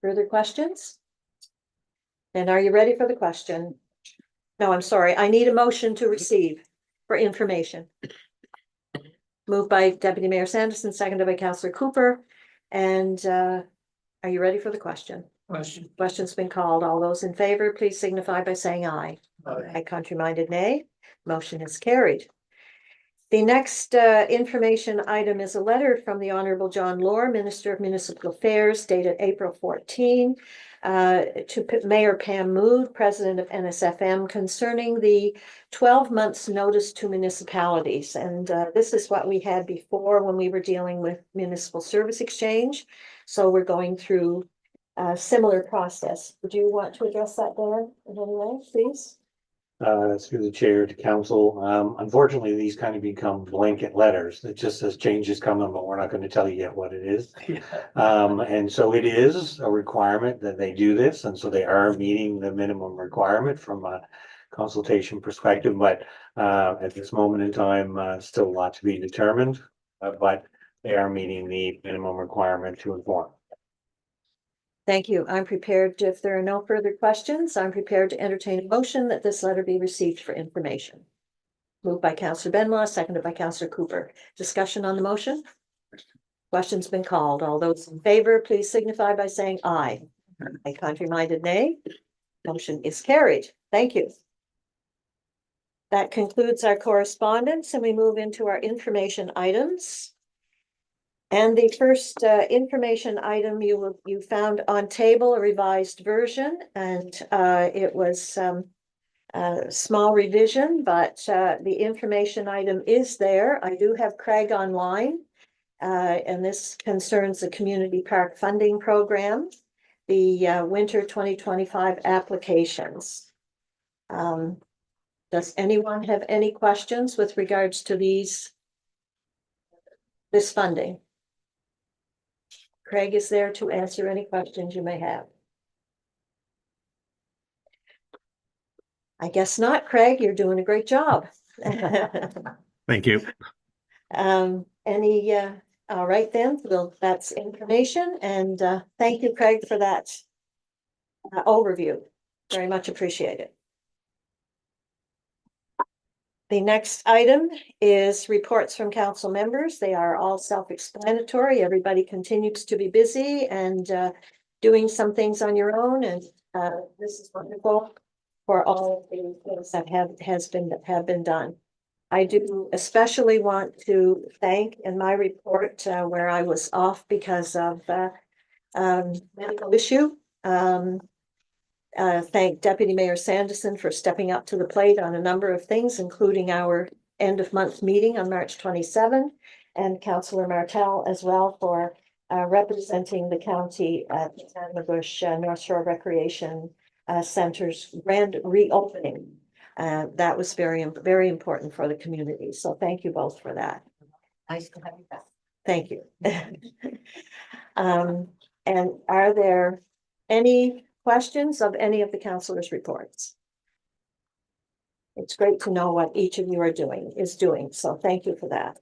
Further questions? And are you ready for the question? No, I'm sorry. I need a motion to receive for information. Moved by Deputy Mayor Sanderson, seconded by Councillor Cooper. And are you ready for the question? Question's been called. All those in favor, please signify by saying aye. Aye. Contrary-minded, nay. Motion is carried. The next information item is a letter from the Honorable John Lohr, Minister of Municipal Affairs, dated April 14, to Mayor Pam Mood, President of NSFM, concerning the 12 months notice to municipalities. And this is what we had before when we were dealing with municipal service exchange. So we're going through a similar process. Would you want to address that, Dan, in any way, please? Through the chair to council. Unfortunately, these kind of become blanket letters. It just says changes coming, but we're not going to tell you yet what it is. And so it is a requirement that they do this. And so they are meeting the minimum requirement from a consultation perspective. But at this moment in time, still a lot to be determined, but they are meeting the minimum requirement to inform. Thank you. I'm prepared, if there are no further questions, I'm prepared to entertain a motion that this letter be received for information. Moved by Councillor Benoit, seconded by Councillor Cooper. Discussion on the motion? Question's been called. All those in favor, please signify by saying aye. Aye. Contrary-minded, nay. Motion is carried. Thank you. That concludes our correspondence, and we move into our information items. And the first information item you found on table, a revised version, and it was a small revision, but the information item is there. I do have Craig online, and this concerns the Community Park Funding Program, the winter 2025 applications. Does anyone have any questions with regards to this funding? Craig is there to answer any questions you may have. I guess not, Craig, you're doing a great job. Thank you. All right then, well, that's information, and thank you, Craig, for that overview. Very much appreciated. The next item is reports from council members. They are all self-explanatory. Everybody continues to be busy and doing some things on your own, and this is wonderful for all of the things that have been done. I do especially want to thank in my report where I was off because of medical issue. Thank Deputy Mayor Sanderson for stepping up to the plate on a number of things, including our end of month meeting on March 27, and Councillor Martel as well for representing the county at the Tatamagouche North Shore Recreation Center's grand reopening. That was very, very important for the community. So thank you both for that. Nice to have you back. Thank you. And are there any questions of any of the councilors' reports? It's great to know what each of you is doing. So thank you for that.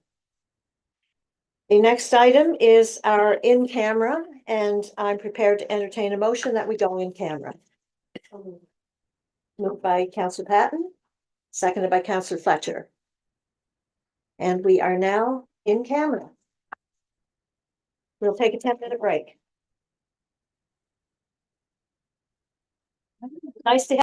The next item is our in-camera, and I'm prepared to entertain a motion that we go in camera. Moved by Councillor Patton, seconded by Councillor Fletcher. And we are now in camera. We'll take a 10-minute break. Nice to have